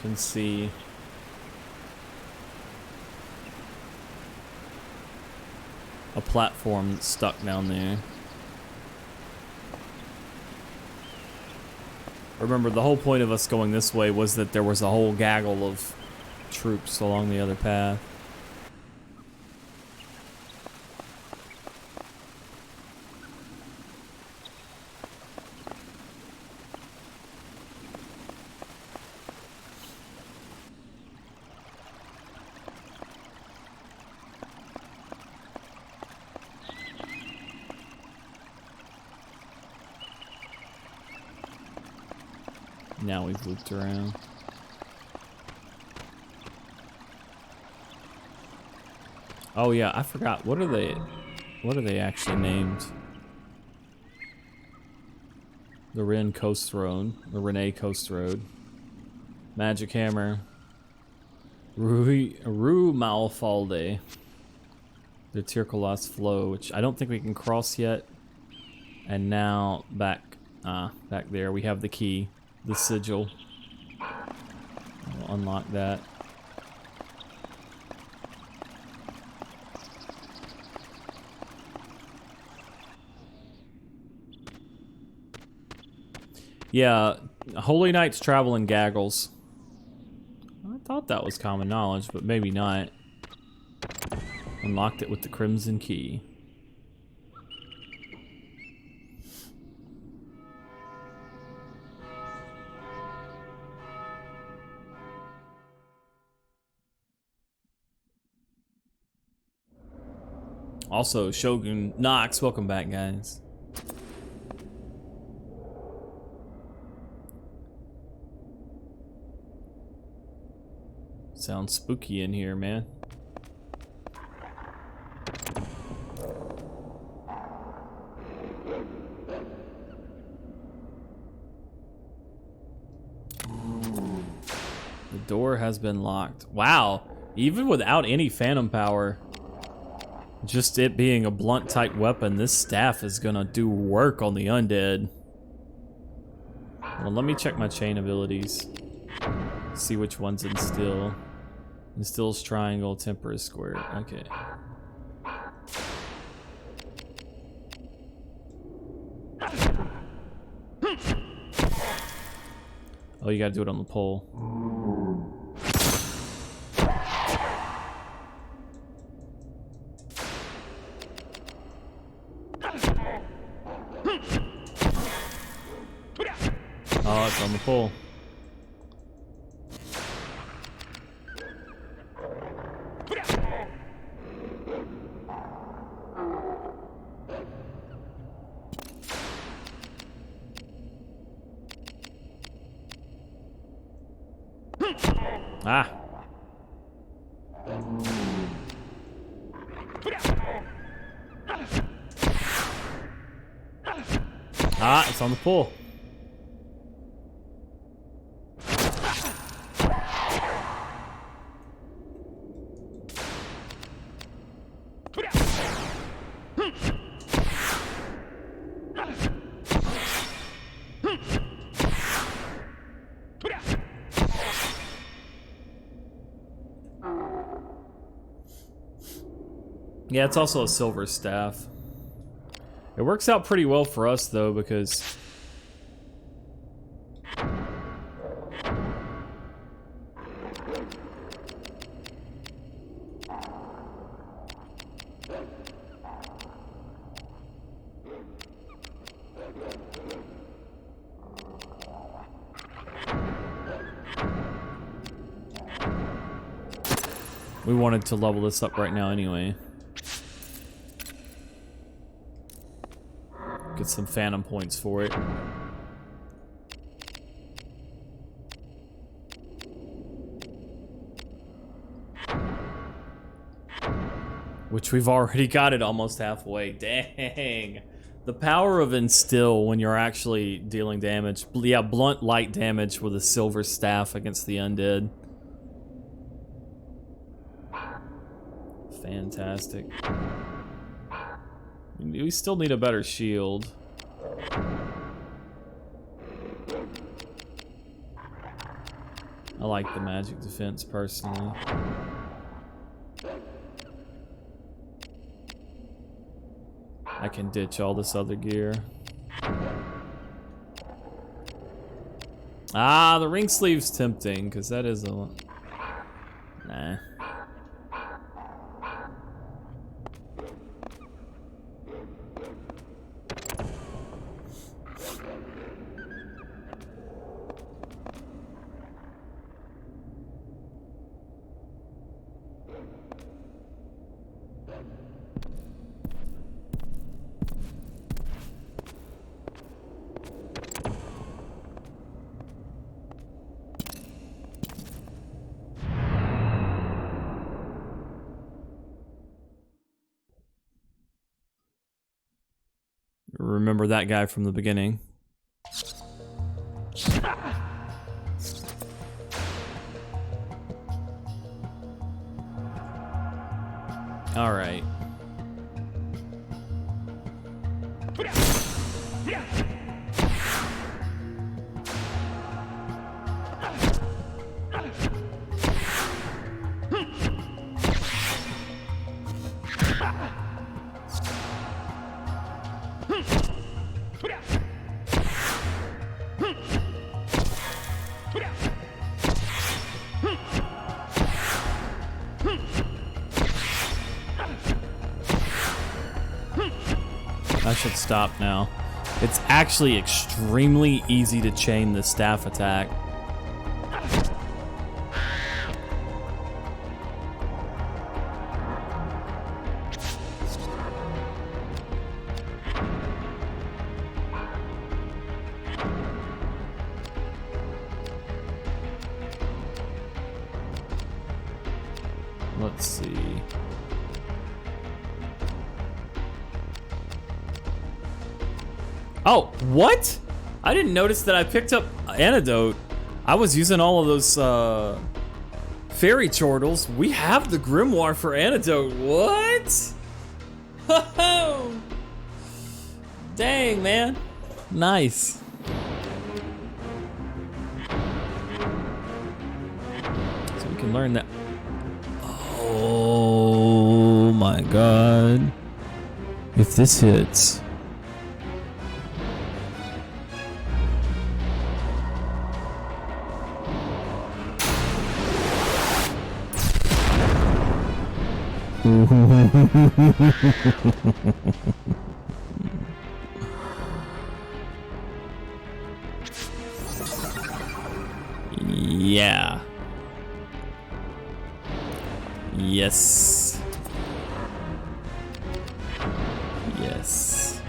Can see a platform that's stuck down there. Remember, the whole point of us going this way was that there was a whole gaggle of troops along the other path. Now we've looped around. Oh yeah, I forgot. What are they actually named? The Ren Coast Road, the Renee Coast Road. Magic Hammer. Rue Malfalde. The Tircolas Flow, which I don't think we can cross yet. And now back there we have the key. The sigil. We'll unlock that. Yeah, Holy Knights travel in gaggles. I thought that was common knowledge, but maybe not. Unlocked it with the Crimson Key. Also, Shogun Knox, welcome back, guys. Sounds spooky in here, man. The door has been locked. Wow, even without any phantom power, just it being a blunt type weapon, this staff is gonna do work on the undead. Well, let me check my chain abilities. Let's see which one's in still. In still's triangle, temper is square. Okay. Oh, you gotta do it on the pole. Oh, it's on the pole. Ah. Ah, it's on the pole. Yeah, it's also a silver staff. It works out pretty well for us though, because we wanted to level this up right now anyway. Get some phantom points for it. Which we've already got it almost halfway. Dang. The power of instill when you're actually dealing damage. Yeah, blunt light damage with a silver staff against the undead. Fantastic. We still need a better shield. I like the magic defense personally. I can ditch all this other gear. Ah, the ring sleeve's tempting, because that is a... Nah. Remember that guy from the beginning. All right. I should stop now. It's actually extremely easy to chain the staff attack. Let's see. Oh, what? I didn't notice that I picked up antidote. I was using all of those fairy chortles. We have the grimoire for antidote. What? Dang, man. Nice. can learn that. Oh my god. If this hits. Yeah. Yes. Yes.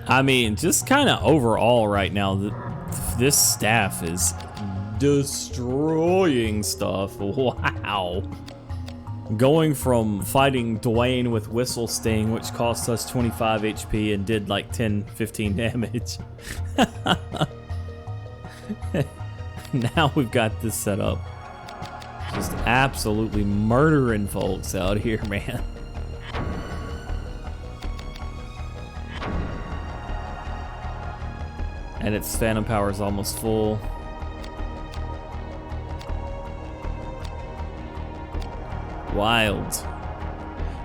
I mean, just kind of overall right now, this staff is destroying stuff. Wow. Going from fighting Dwayne with Whistle Sting, which cost us 25 HP and did like 10-15 damage. Now we've got this set up. Just absolutely murdering folks out here, man. And its phantom power is almost full. Wild.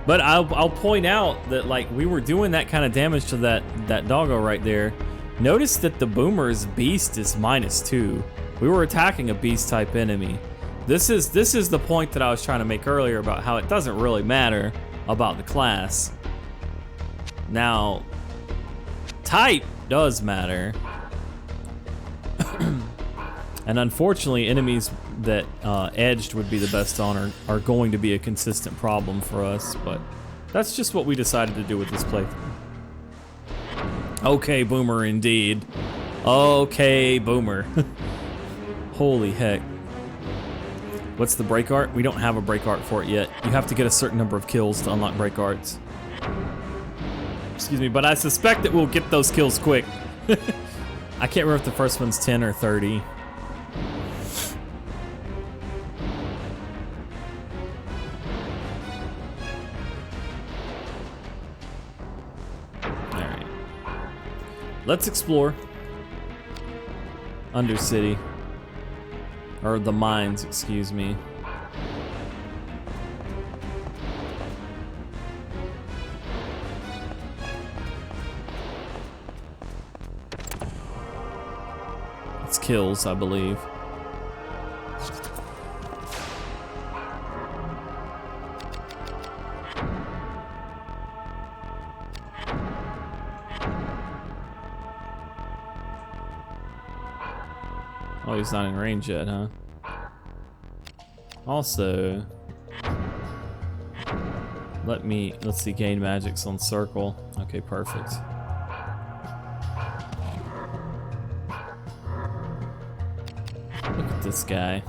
But I'll point out that, like, we were doing that kind of damage to that doggo right there. Notice that the boomer's beast is -2. We were attacking a beast type enemy. This is the point that I was trying to make earlier about how it doesn't really matter about the class. Now, type does matter. And unfortunately, enemies that edged would be the best on are going to be a consistent problem for us, but that's just what we decided to do with this playthrough. Okay, boomer indeed. Okay, boomer. Holy heck. What's the break art? We don't have a break art for it yet. You have to get a certain number of kills to unlock break arts. Excuse me, but I suspect that we'll get those kills quick. I can't remember if the first one's 10 or 30. Alright. Let's explore Undercity. Or the mines, excuse me. It's kills, I believe. Oh, he's not in range yet, huh? Also, let's see, gain magics on circle. Okay, perfect. Look at this guy.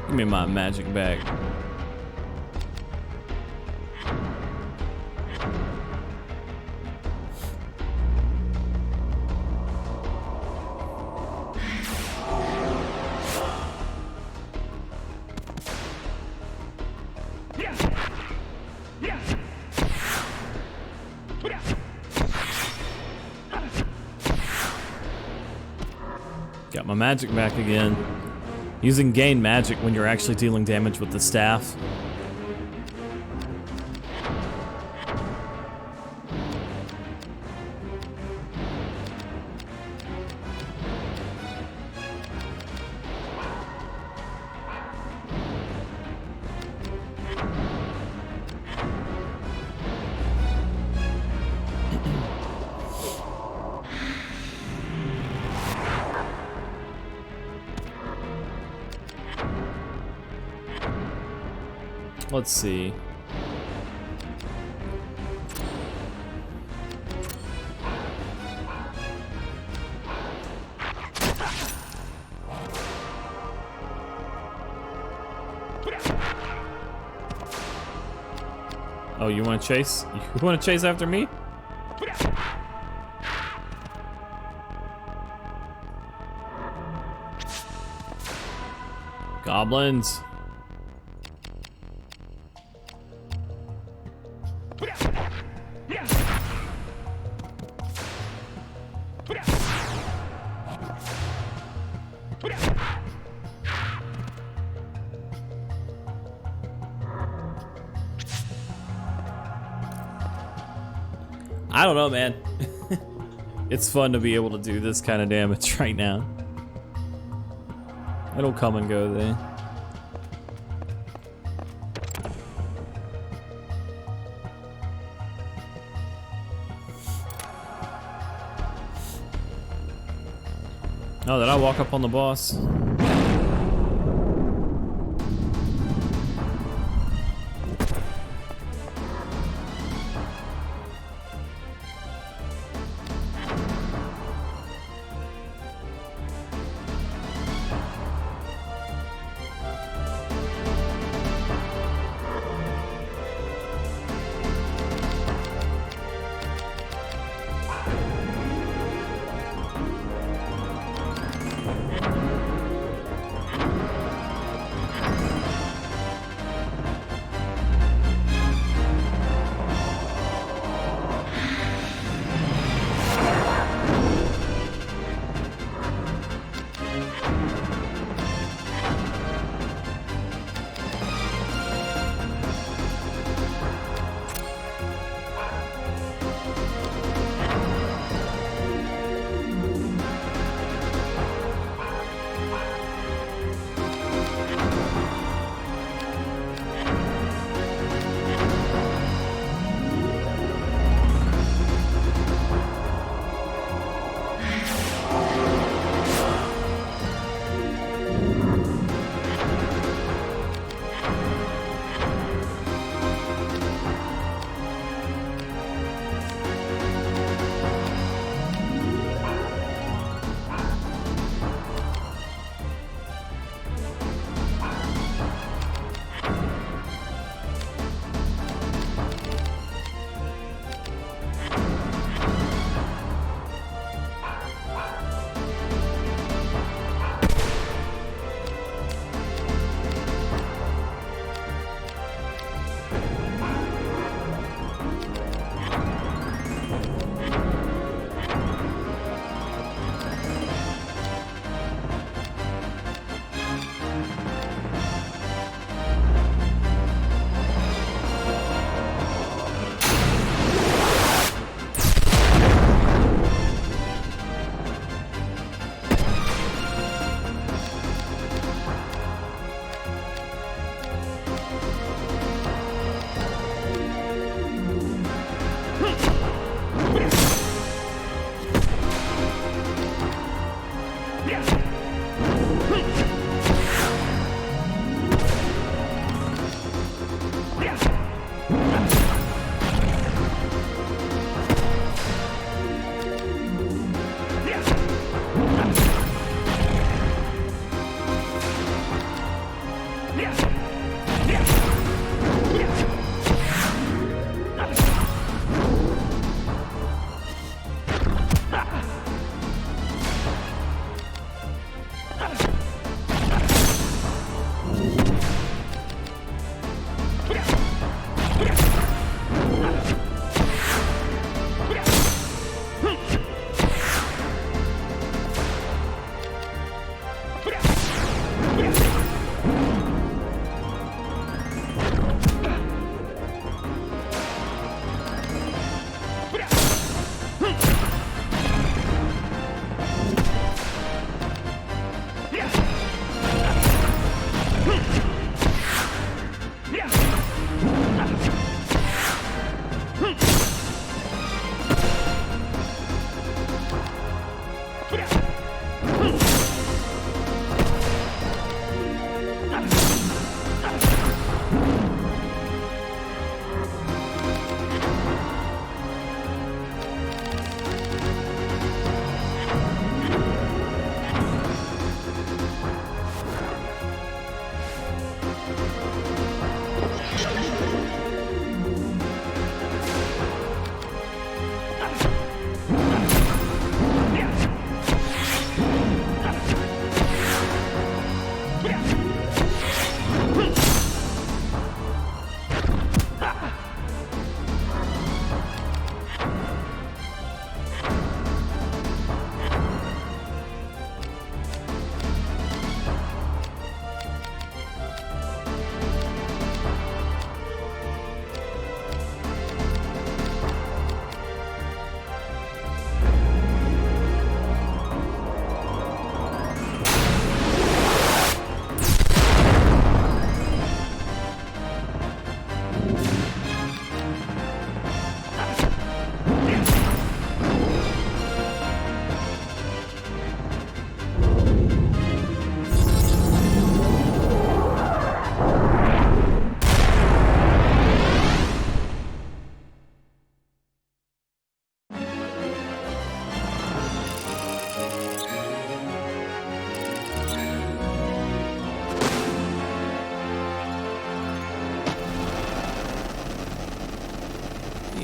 Give me my magic back. Got my magic back again. Using gain magic when you're actually dealing damage with the staff. Let's see. Oh, you want to chase? You want to chase after me? Goblins. I don't know, man. It's fun to be able to do this kind of damage right now. It'll come and go there. Oh, did I walk up on the boss?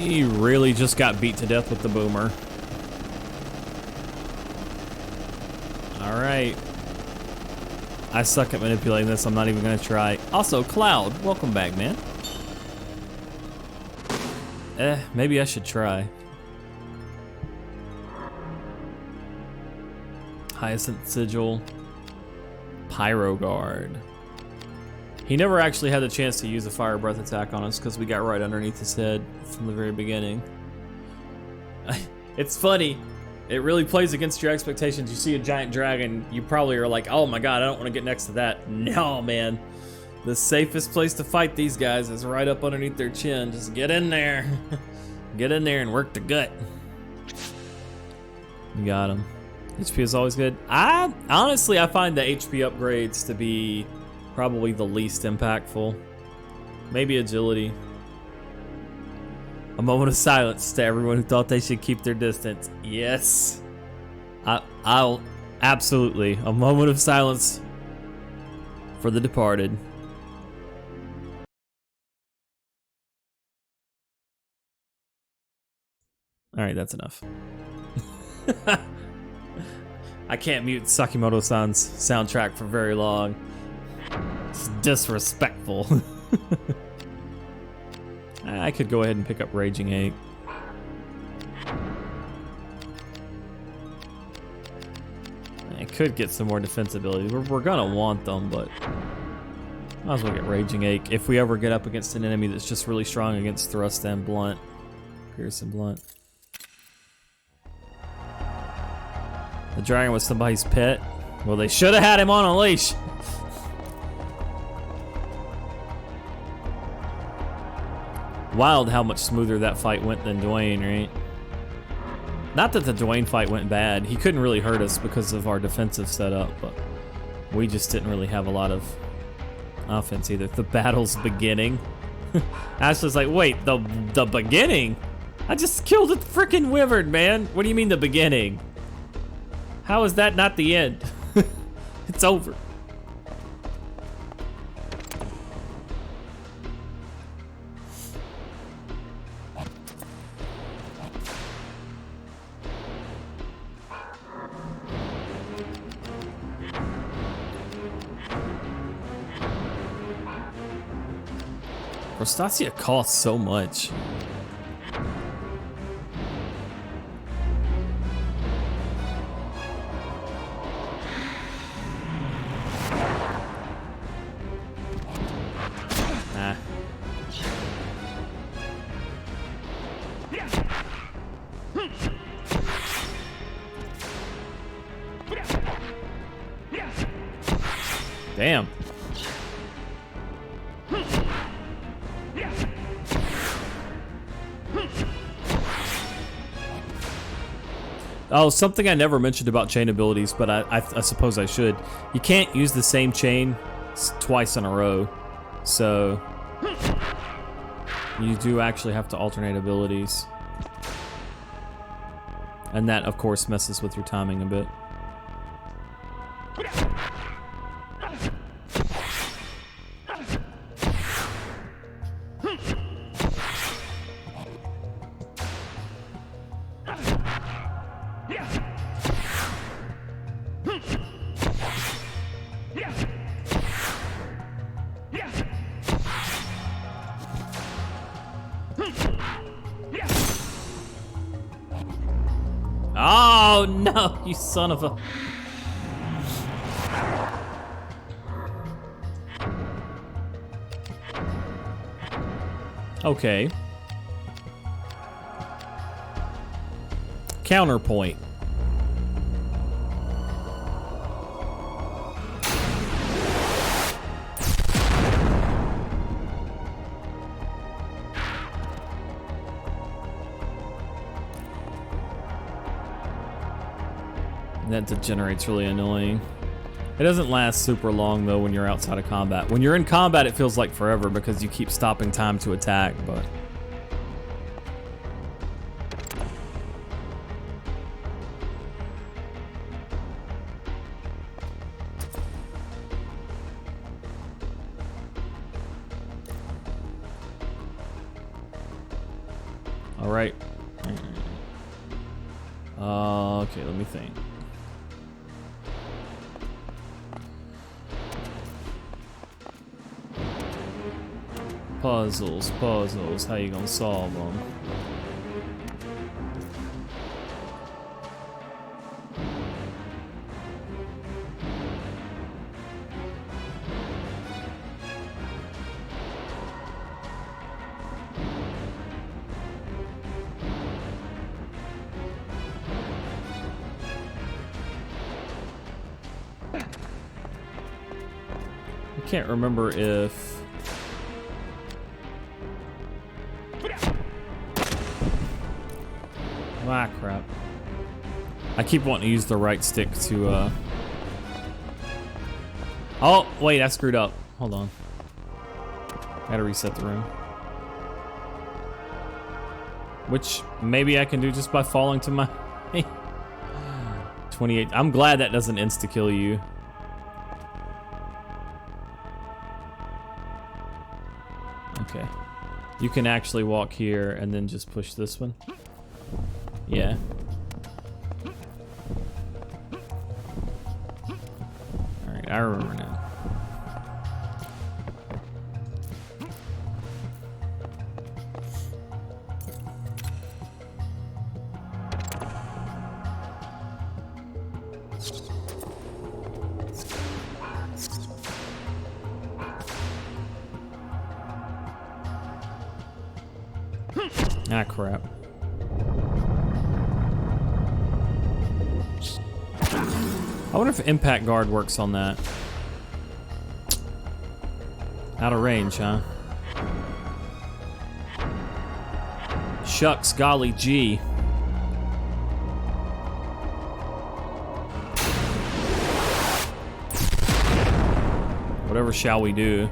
He really just got beat to death with the boomer. Alright. I suck at manipulating this, I'm not even gonna try. Also, Cloud, welcome back, man. Maybe I should try. Hyacinth Sigil. Pyro Guard. He never actually had the chance to use a fire breath attack on us because we got right underneath his head from the very beginning. It's funny. It really plays against your expectations. You see a giant dragon, you probably are like, oh my god, I don't want to get next to that. No, man. The safest place to fight these guys is right up underneath their chin. Just get in there. Get in there and work the gut. You got him. HP is always good. Honestly, I find the HP upgrades to be probably the least impactful. Maybe agility. A moment of silence to everyone who thought they should keep their distance. Yes. I'll absolutely. A moment of silence for the departed. All right, that's enough. I can't mute Sakimoto-san's soundtrack for very long. It's disrespectful. I could go ahead and pick up Raging Ache. I could get some more defensibility. We're gonna want them, but might as well get Raging Ache if we ever get up against an enemy that's just really strong against Thrust and Blunt. Pierce and Blunt. The dragon was somebody's pet. Well, they should have had him on a leash. Wild how much smoother that fight went than Dwayne, right? Not that the Dwayne fight went bad. He couldn't really hurt us because of our defensive setup, but we just didn't really have a lot of offense either. The battle's beginning. Ashley's like, wait, the beginning? I just killed a freaking wyvern, man. What do you mean the beginning? How is that not the end? It's over. Rostasia costs so much. Damn. Oh, something I never mentioned about chain abilities, but I suppose I should. You can't use the same chain twice in a row, so you do actually have to alternate abilities. And that, of course, messes with your timing a bit. Oh no, you son of a... Okay. Counterpoint. That degenerates really annoying. It doesn't last super long though when you're outside of combat. When you're in combat it feels like forever because you keep stopping time to attack, but... All right. Okay, let me think. Puzzles, puzzles. How you gonna solve them? I can't remember if... Ah, crap. I keep wanting to use the right stick to, Oh, wait, I screwed up. Hold on. I gotta reset the room. Which maybe I can do just by falling to my... 28. I'm glad that doesn't insta-kill you. Okay. You can actually walk here and then just push this one. Yeah. Alright, I remember now. Ah, crap. I wonder if impact guard works on that. Out of range, huh? Shucks, golly gee. Whatever shall we do?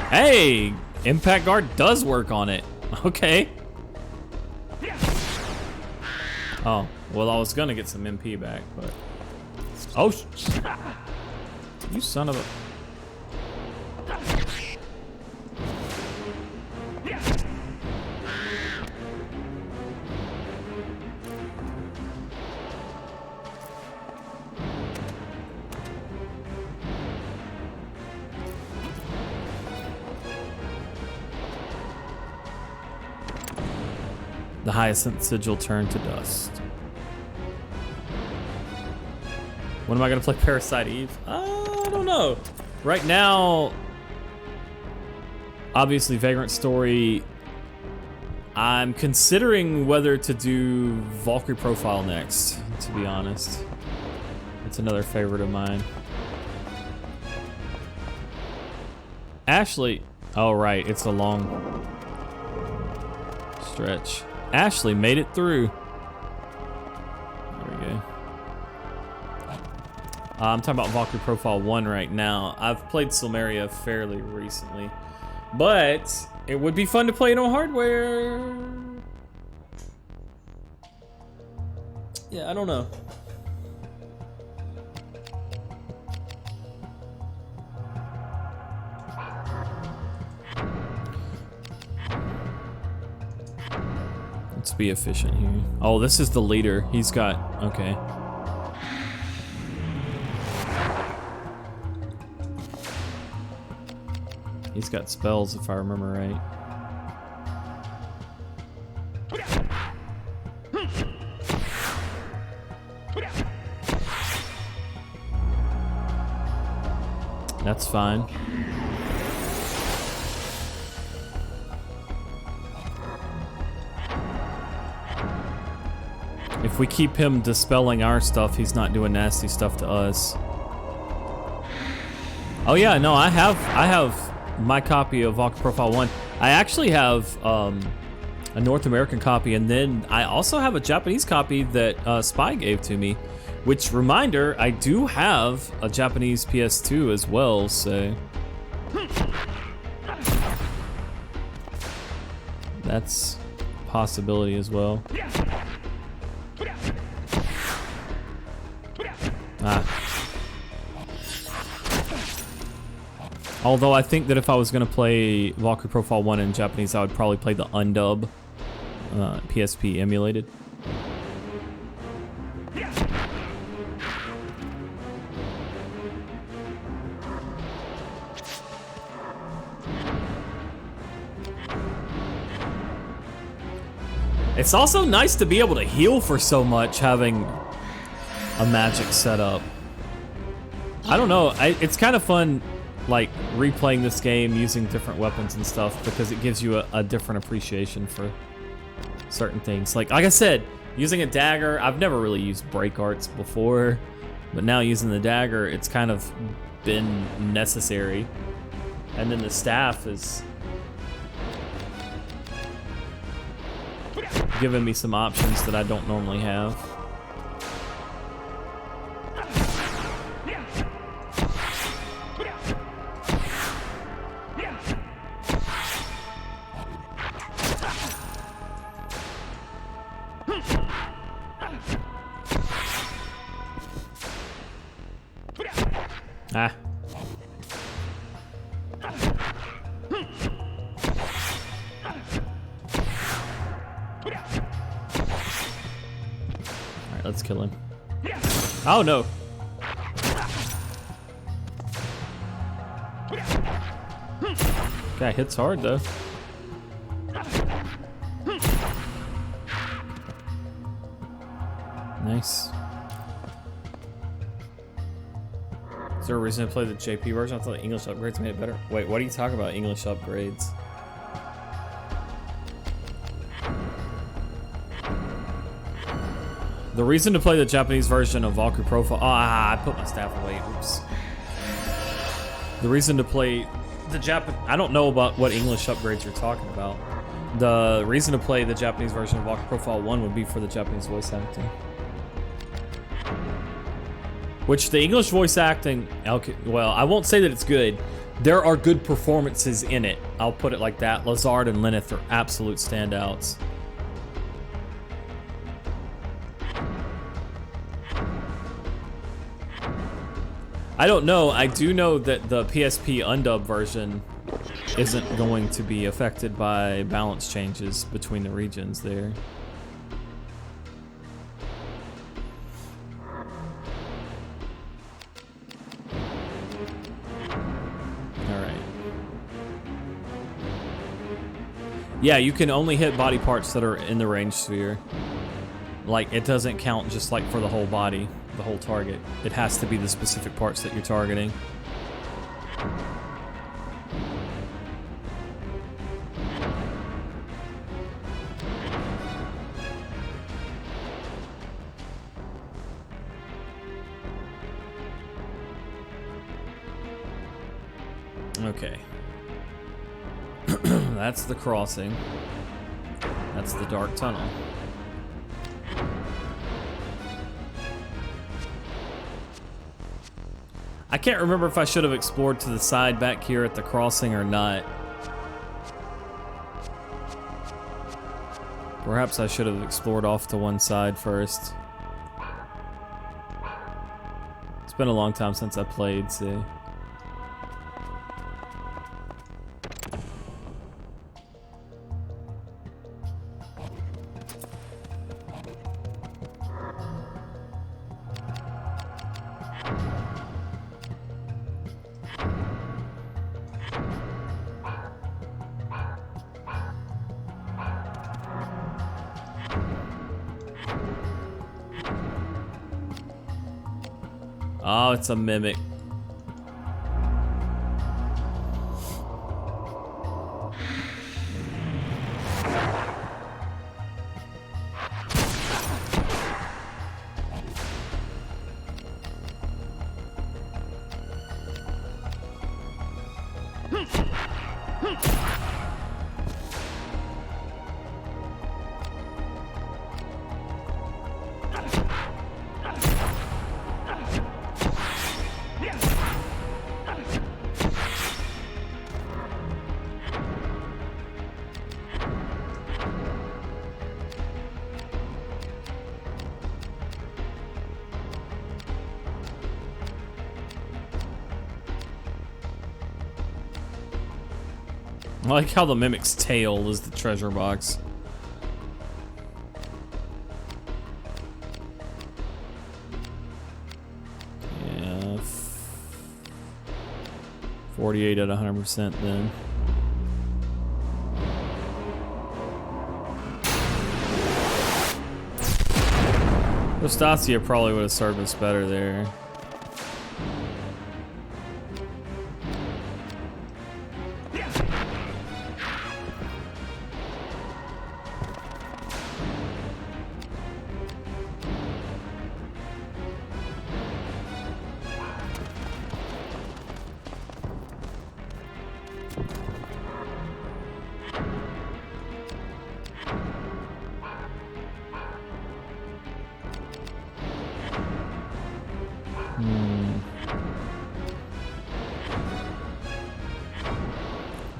Hey, impact guard does work on it. Okay. Oh, well, I was gonna get some MP back, but... Oh, you son of a... The hyacinth sigil turned to dust. When am I gonna play Parasite Eve? I don't know. Right now, obviously Vagrant Story. I'm considering whether to do Valkyrie Profile next, to be honest. It's another favorite of mine. Ashley, oh right, it's a long stretch. Ashley made it through. There we go. I'm talking about Valkyrie Profile 1 right now. I've played Silmeria fairly recently, but it would be fun to play it on hardware. Yeah, I don't know. Let's be efficient here. Oh, this is the leader. He's got, okay. He's got spells, if I remember right. That's fine. If we keep him dispelling our stuff, he's not doing nasty stuff to us. Oh yeah, no, I have my copy of Valkyrie Profile 1. I actually have a North American copy, and then I also have a Japanese copy that Spy gave to me. Which, reminder, I do have a Japanese PS2 as well, so... That's a possibility as well. Although I think that if I was going to play Valkyrie Profile 1 in Japanese, I would probably play the undub PSP emulated. It's also nice to be able to heal for so much having a magic setup. I don't know, it's kind of fun like replaying this game using different weapons and stuff because it gives you a different appreciation for certain things. Like I said, using a dagger, I've never really used break arts before, but now using the dagger, it's kind of been necessary. And then the staff is giving me some options that I don't normally have. Ah. Alright, let's kill him. Oh no! Guy hits hard though. Nice. Is there a reason to play the JP version? I thought the English upgrades made it better. Wait, what are you talking about, English upgrades? The reason to play the Japanese version of Valkyrie Profile... I put my staff away. Oops. The reason to play the I don't know about what English upgrades you're talking about. The reason to play the Japanese version of Valkyrie Profile 1 would be for the Japanese voice acting. Which the English voice acting, well, I won't say that it's good. There are good performances in it. I'll put it like that. Lazard and Lenneth are absolute standouts. I don't know. I do know that the PSP undub version isn't going to be affected by balance changes between the regions there. Yeah, you can only hit body parts that are in the range sphere. Like, it doesn't count just like for the whole body, the whole target. It has to be the specific parts that you're targeting. Okay. That's the crossing. That's the dark tunnel. I can't remember if I should have explored to the side back here at the crossing or not. Perhaps I should have explored off to one side first. It's been a long time since I played, so... Oh, it's a mimic. like how the Mimic's tail is the treasure box. Yeah. 48 at 100% then. Ostacia probably would have served us better there.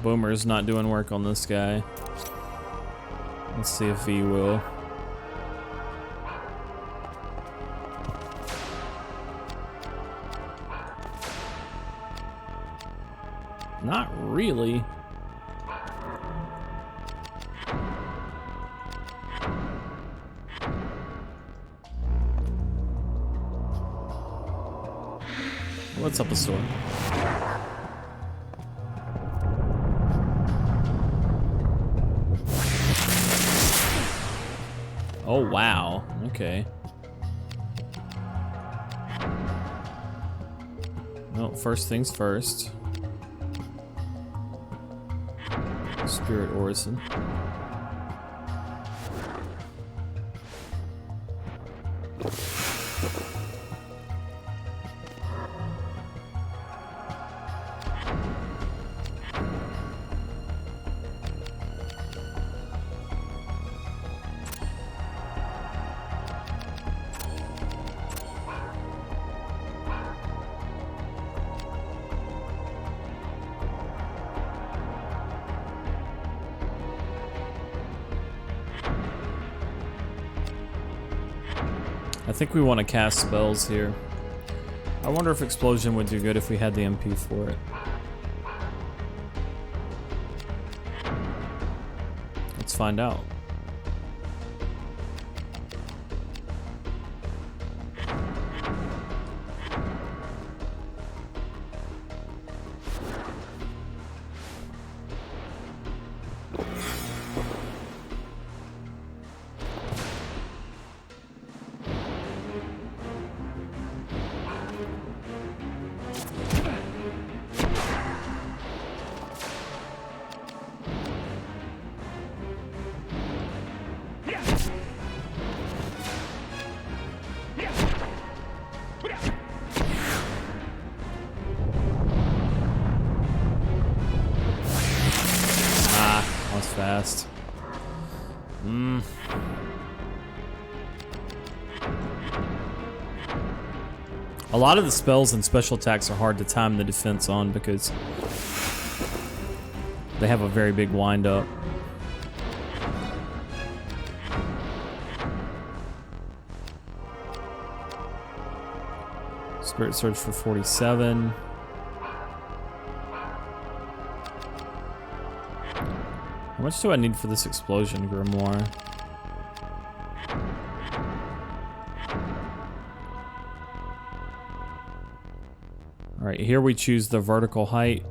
Boomer's not doing work on this guy. Let's see if he will. Not really. What's up, a store? Oh, wow. Okay. Well, first things first. Spirit Orison. I think we want to cast spells here. I wonder if Explosion would do good if we had the MP for it. Let's find out. Fast. A lot of the spells and special attacks are hard to time the defense on because they have a very big wind up. Spirit Surge for 47. How much do I need for this explosion, Grimoire? Alright, here we choose the vertical height.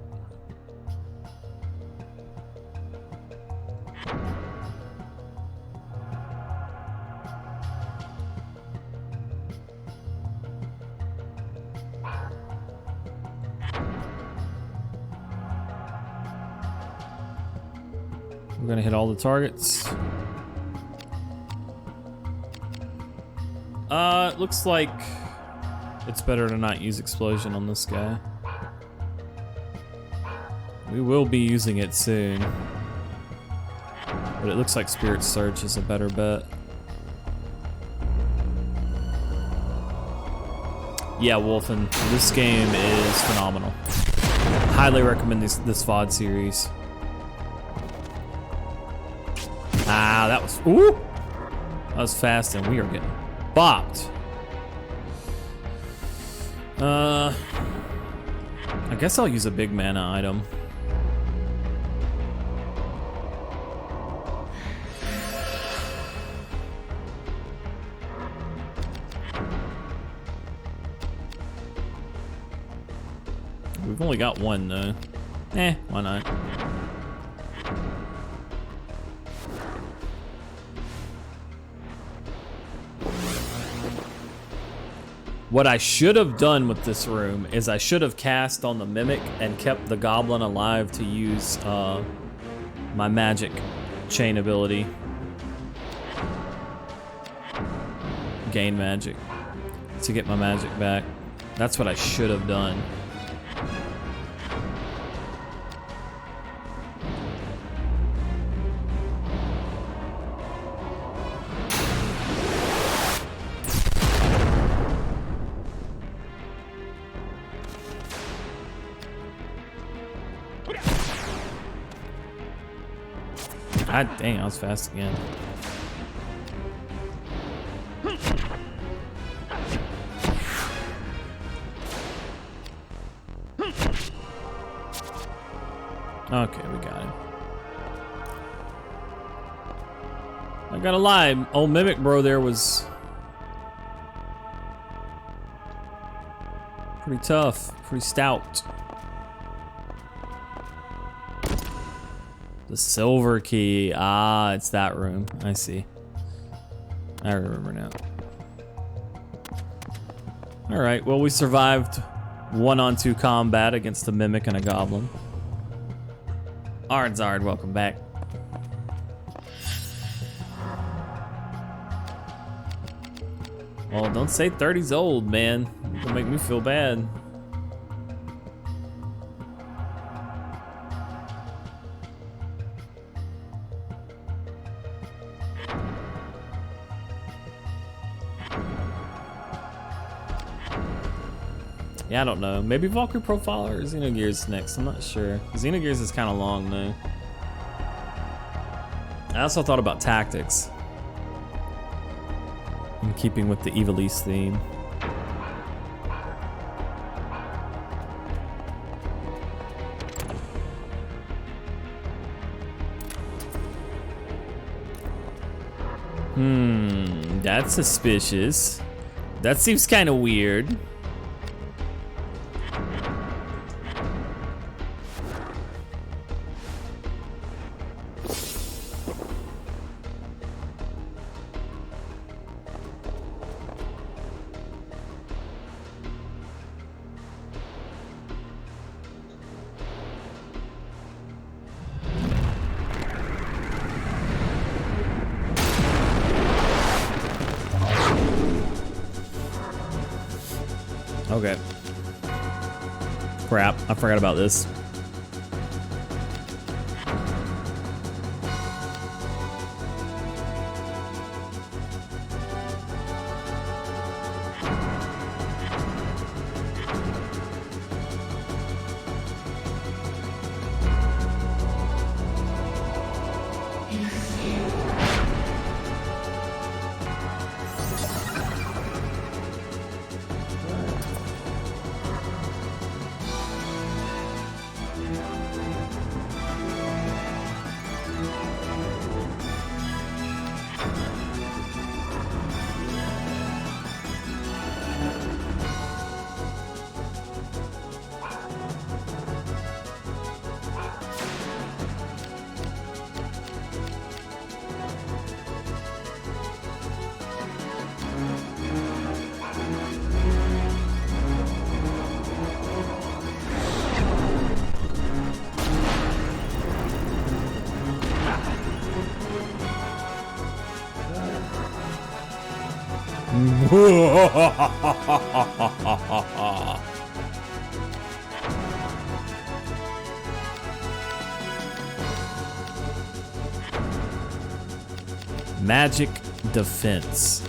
We're gonna hit all the targets. It looks like it's better to not use explosion on this guy. We will be using it soon. But it looks like Spirit Surge is a better bet. Yeah, Wolfen, this game is phenomenal. Highly recommend this VOD series. Ah, that was, ooh! That was fast and we are getting bopped. I guess I'll use a big mana item. only got one though. Why not? What I should have done with this room is I should have cast on the Mimic and kept the Goblin alive to use my magic chain ability. Gain magic to get my magic back. That's what I should have done. God dang, I was fast again. Okay, we got him. I gotta lie, old Mimic Bro there was pretty tough, pretty stout. The silver key. Ah, it's that room. I see. I remember now. Alright, well we survived 1-on-2 combat against a Mimic and a Goblin. Ardzard, welcome back. Well, don't say 30's old, man. It'll make me feel bad. Yeah, I don't know. Maybe Valkyrie Profiler or Xenogears next. I'm not sure. Xenogears is kind of long though. I also thought about tactics. In keeping with the Ivalice theme. That's suspicious. That seems kind of weird. Okay. Crap, I forgot about this. Magic defense.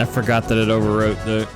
I forgot that it overwrote the.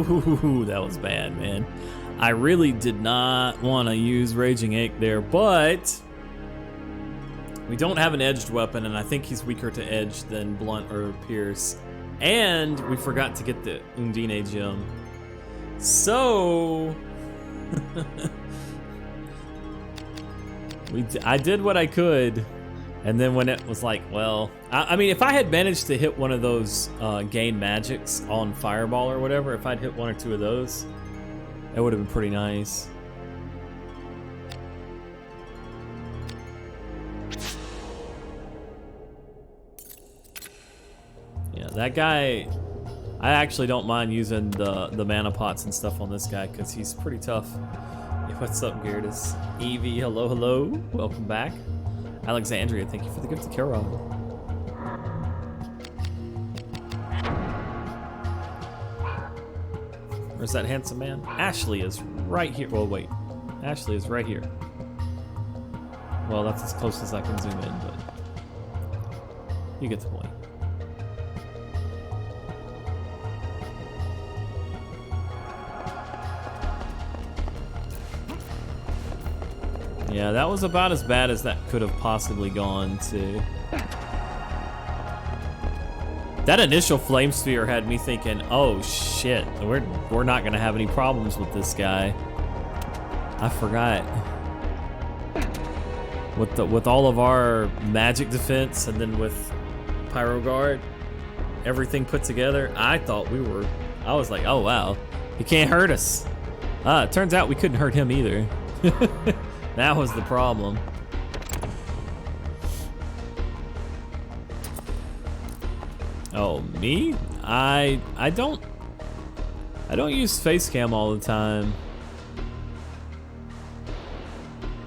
Ooh, that was bad, man. I really did not want to use Raging Ache there, but we don't have an edged weapon, and I think he's weaker to edge than blunt or pierce. And we forgot to get the Undine gem. So I did what I could, and then when it was like, well, I mean, if I had managed to hit one of those gain magics on Fireball or whatever, if I'd hit one or two of those, that would have been pretty nice. Yeah, that guy, I actually don't mind using the mana pots and stuff on this guy because he's pretty tough. Hey, what's up, Gyarados? Evie, hello, hello. Welcome back. Alexandria, thank you for the gift of Kara. Where's that handsome man? Ashley is right here. Well, wait. Ashley is right here. Well, that's as close as I can zoom in, but you get the point. Yeah, that was about as bad as that could have possibly gone to. That initial flame sphere had me thinking, oh shit, we're not gonna have any problems with this guy. I forgot. With all of our magic defense and then with Pyro Guard, everything put together, I thought I was like, oh wow, he can't hurt us. It turns out we couldn't hurt him either. That was the problem. Oh, me? I don't use face cam all the time.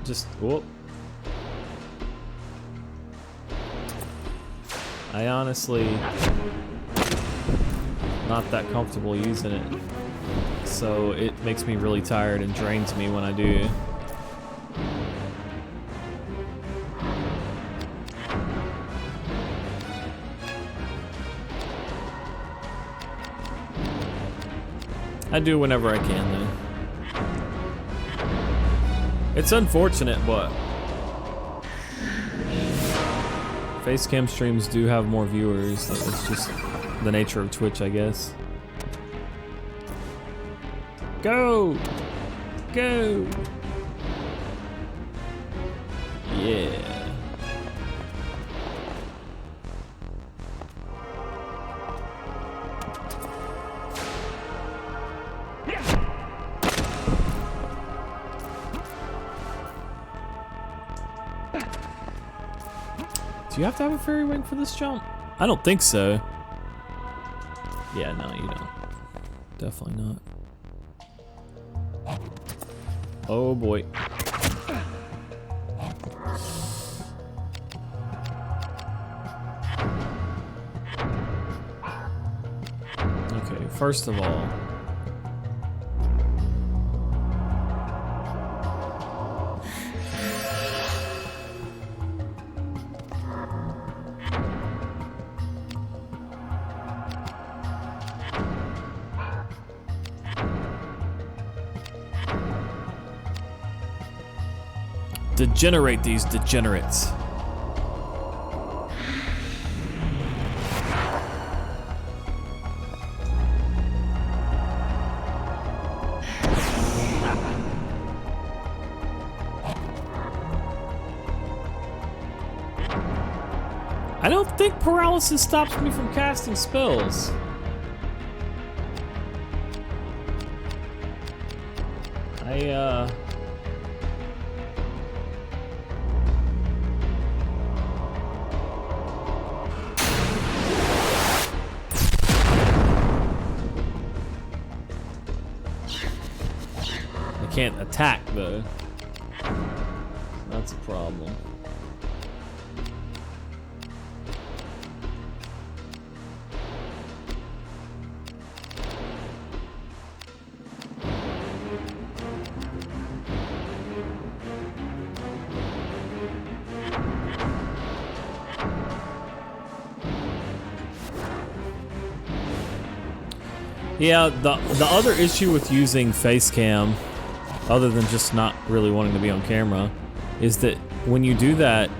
Just whoop. I honestly not that comfortable using it. So it makes me really tired and drains me when I do. I do whenever I can, though. It's unfortunate, but facecam streams do have more viewers. It's just the nature of Twitch, I guess. Go! Go! Yeah. Do you have to have a fairy wing for this jump? I don't think so. Yeah, no, you don't. Definitely not. Oh boy. first of all, degenerate these degenerates. I don't think paralysis stops me from casting spells. I can't attack though. That's a problem. Yeah, the other issue with using face cam, other than just not really wanting to be on camera, is that when you do that,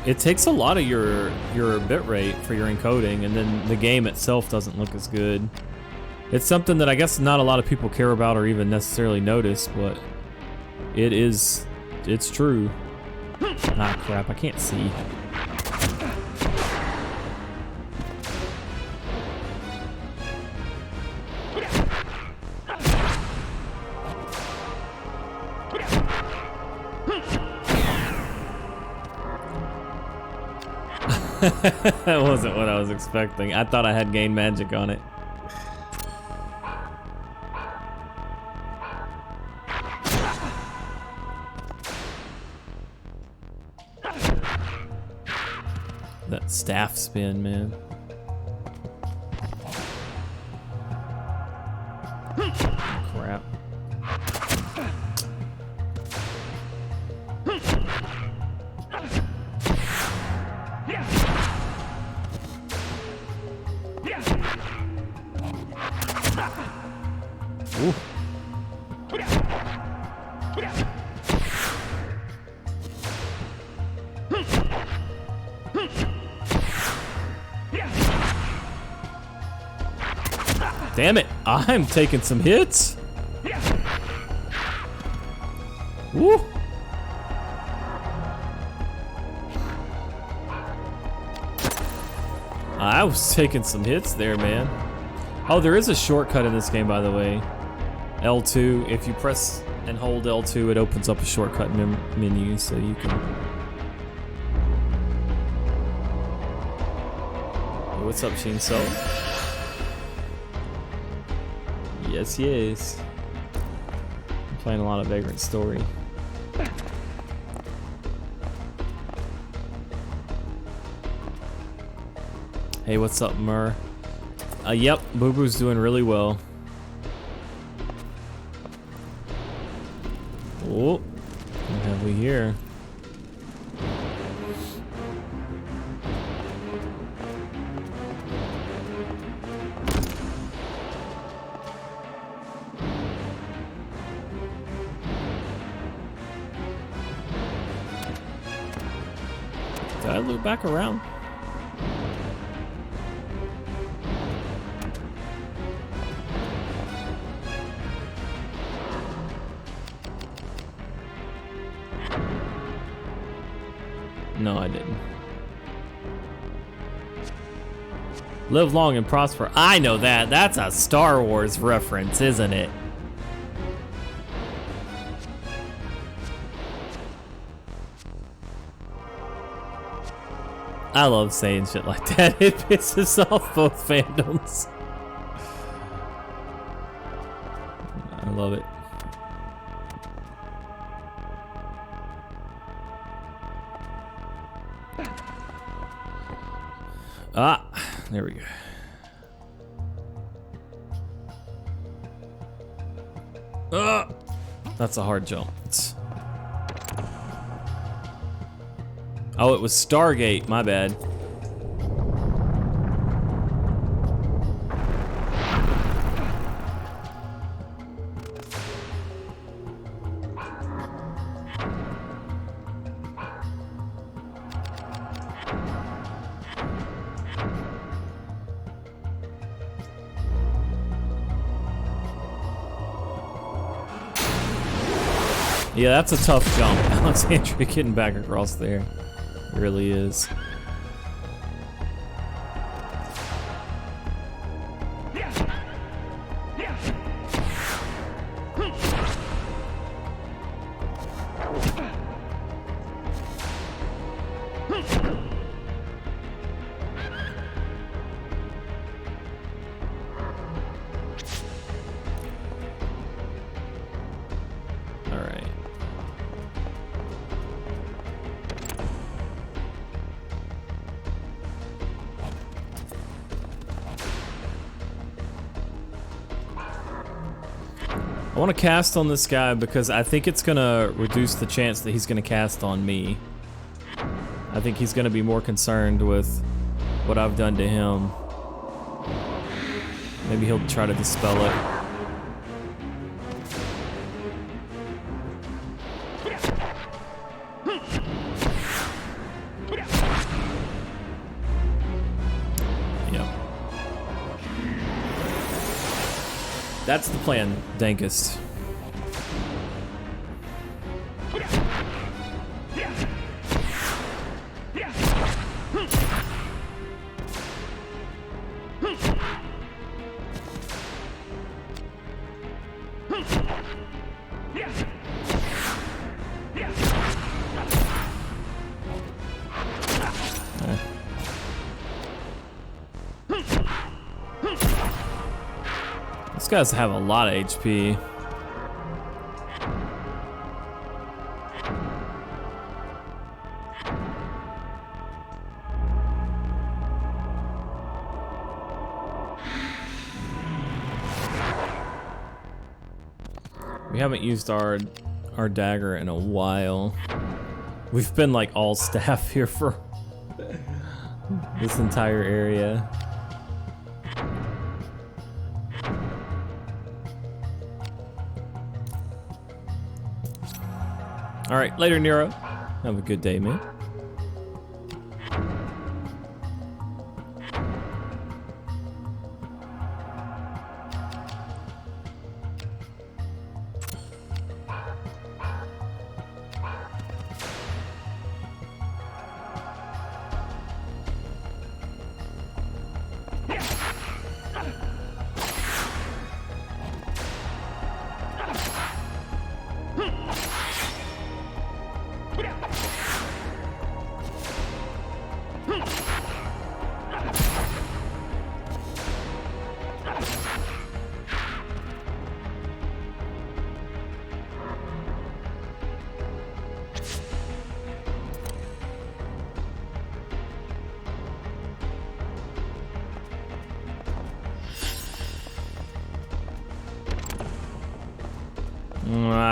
it takes a lot of your bitrate for your encoding, and then the game itself doesn't look as good. It's something that I guess not a lot of people care about or even necessarily notice, but it's true. Ah, crap, I can't see. That wasn't what I was expecting. I thought I had gain magic on it. That staff spin, man. Crap. Ooh. Damn it, I'm taking some hits. Woo. I was taking some hits there, man. Oh, there is a shortcut in this game, by the way. L2, if you press and hold L2, it opens up a shortcut menu, so you can... Hey, what's up, Sheen Soul? Yes, yes. I'm playing a lot of Vagrant Story. Hey, what's up, Mur? Yep, Boo Boo's doing really well. Oh, what have we here? Did I loop back around? No, I didn't. Live long and prosper. I know that. That's a Star Wars reference, isn't it? I love saying shit like that. It pisses off both fandoms. I love it. Ah, there we go. That's a hard jump. Oh, it was Stargate. My bad. Yeah, that's a tough jump. Alexandria getting back across there. It really is. I want to cast on this guy because I think it's gonna reduce the chance that he's gonna cast on me. I think he's gonna be more concerned with what I've done to him. Maybe he'll try to dispel it. That's the plan, Dankest. These guys have a lot of HP. We haven't used our dagger in a while. We've been like all staff here for this entire area. All right, later, Nero. Have a good day, man.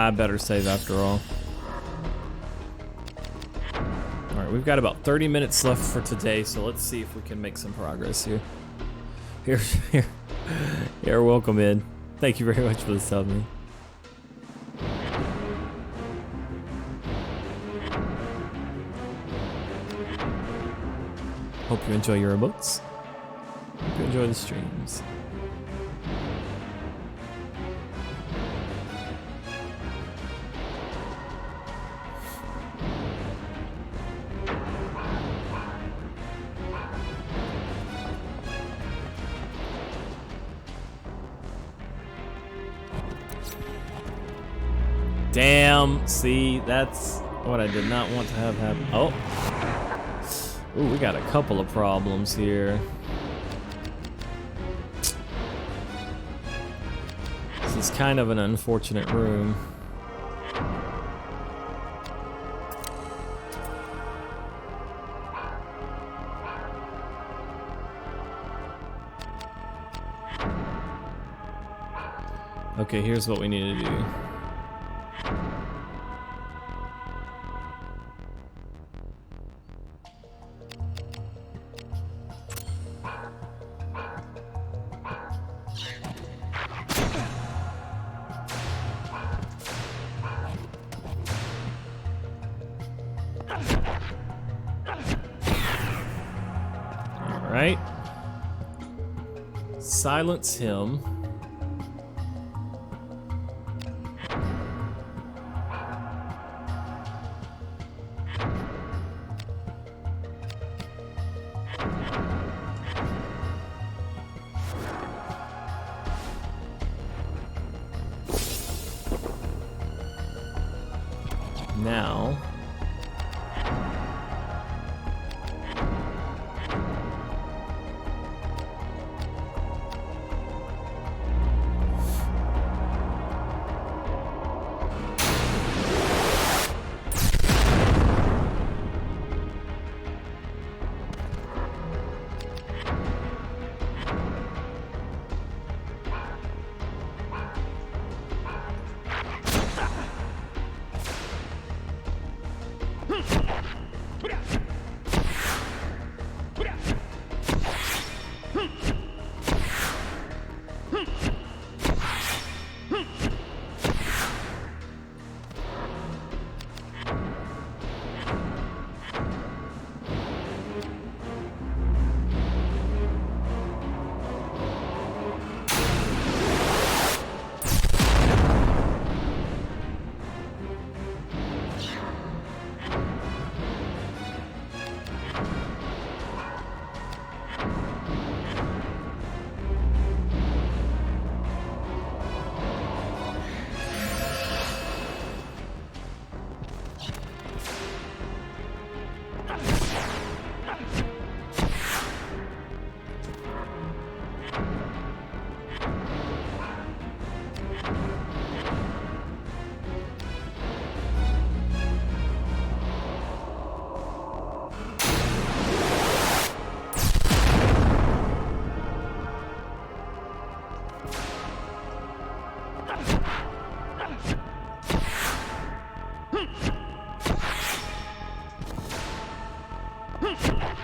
I better save after all. Alright, we've got about 30 minutes left for today, so let's see if we can make some progress here. Here, welcome in. Thank you very much for the sub, man. Hope you enjoy your emotes. Hope you enjoy the streams. Damn, see, that's what I did not want to have happen. Oh. Ooh, we got a couple of problems here. This is kind of an unfortunate room. Okay, here's what we need to do. Alright. Silence him. Now,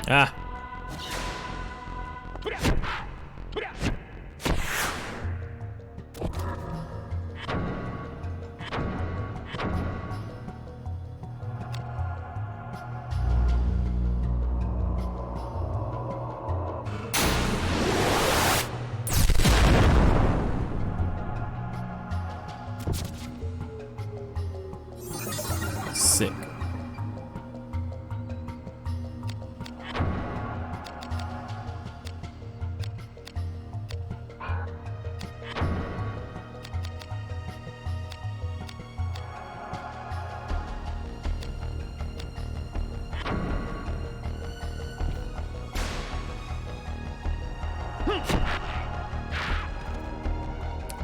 ah. Sick.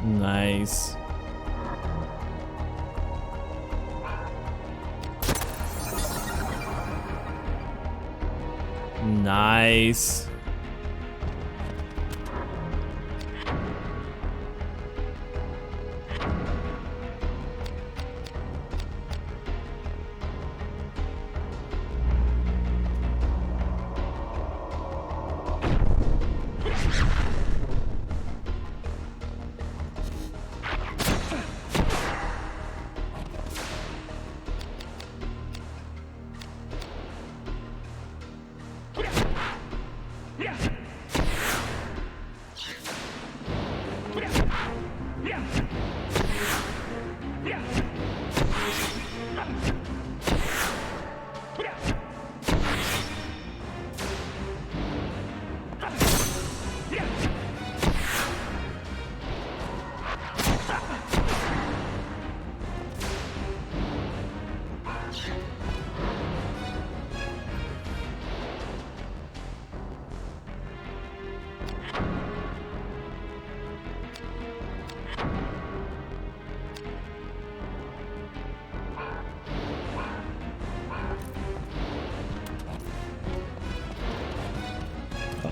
Nice. Nice.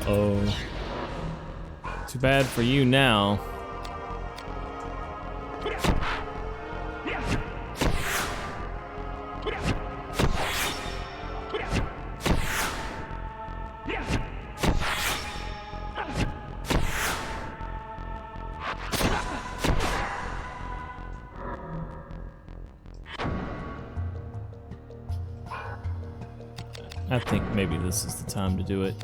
Uh-oh. Too bad for you now. maybe this is the time to do it.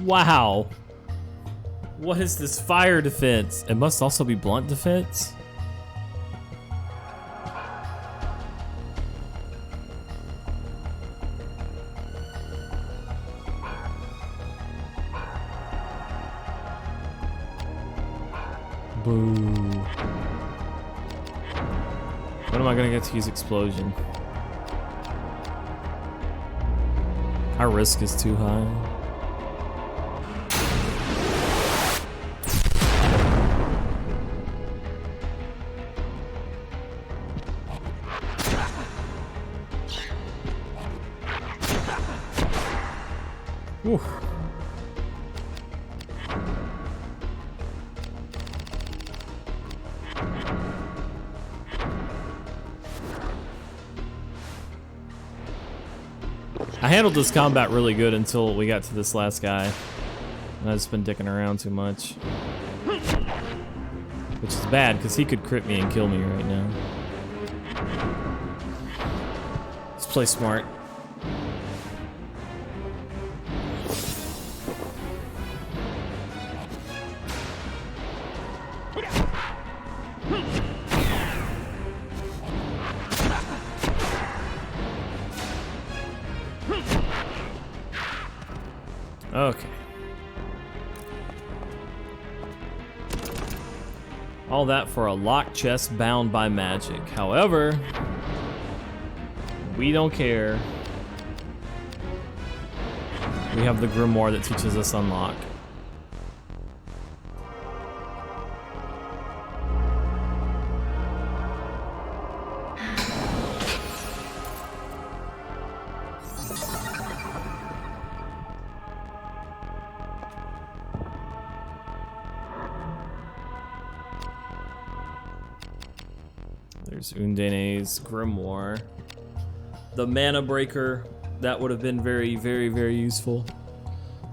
Wow. What is this fire defense? It must also be blunt defense. Boo. When am I gonna get to use explosion? Our risk is too high. Whew. I handled this combat really good until we got to this last guy. And I've just been dicking around too much. Which is bad, because he could crit me and kill me right now. Let's play smart. Okay. All that for a locked chest bound by magic. However, we don't care. We have the grimoire that teaches us unlock. There's Undene's grimoire. The mana breaker, that would have been very, very, very useful.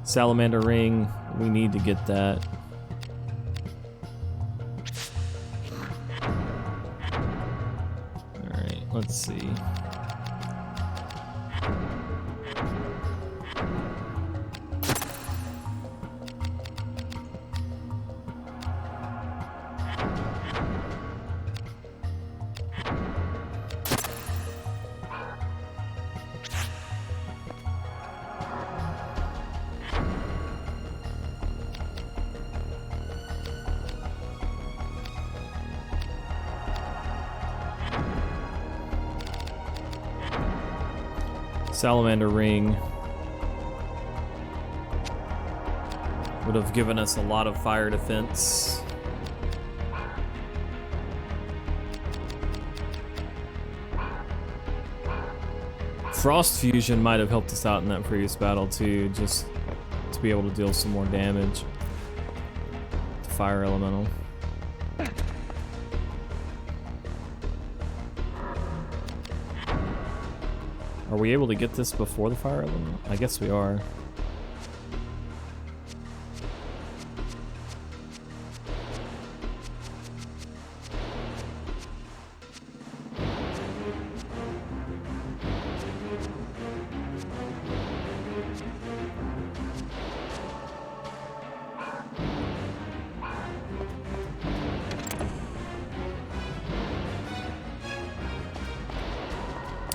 Salamander ring, we need to get that. Alright, let's see. Salamander ring would have given us a lot of fire defense. Frost fusion might have helped us out in that previous battle too, just to be able to deal some more damage to fire elemental. Are we able to get this before the fire element? I guess we are.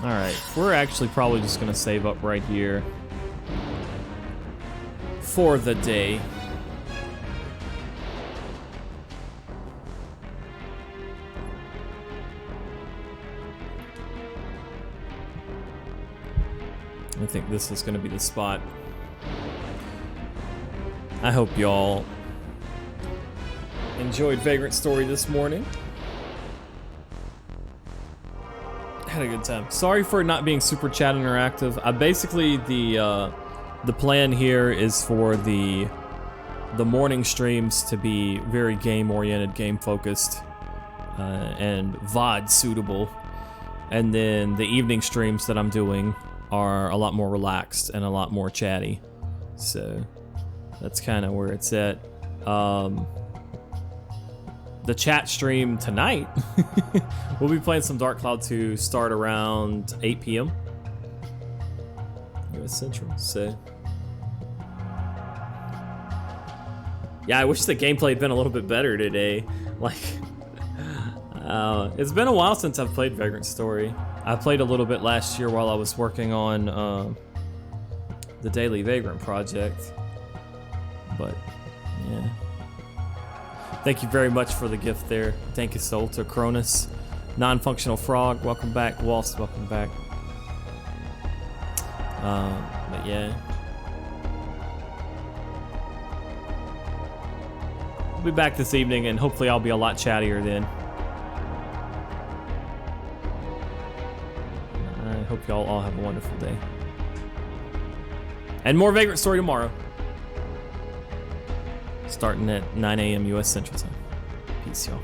Alright, we're actually probably just gonna save up right here for the day. I think this is gonna be the spot. I hope y'all enjoyed Vagrant Story this morning. Had a good time. Sorry for not being super chat interactive. Basically the plan here is for the morning streams to be very game oriented, game focused. and VOD suitable. And then the evening streams that I'm doing are a lot more relaxed and a lot more chatty. So that's kind of where it's at. The chat stream tonight, we'll be playing some Dark Cloud 2, start around 8 p.m. US Central, so. Yeah, I wish the gameplay had been a little bit better today. Like, it's been a while since I've played Vagrant Story. I played a little bit last year while I was working on the Daily Vagrant project. But, yeah. Thank you very much for the gift there. Thank you, Soul, to Cronus. Non-functional Frog, welcome back. Waltz, welcome back. But yeah. We'll be back this evening, and hopefully I'll be a lot chattier then. I hope y'all all have a wonderful day. And more Vagrant Story tomorrow. Starting at 9 a.m. US Central Time. Peace, y'all.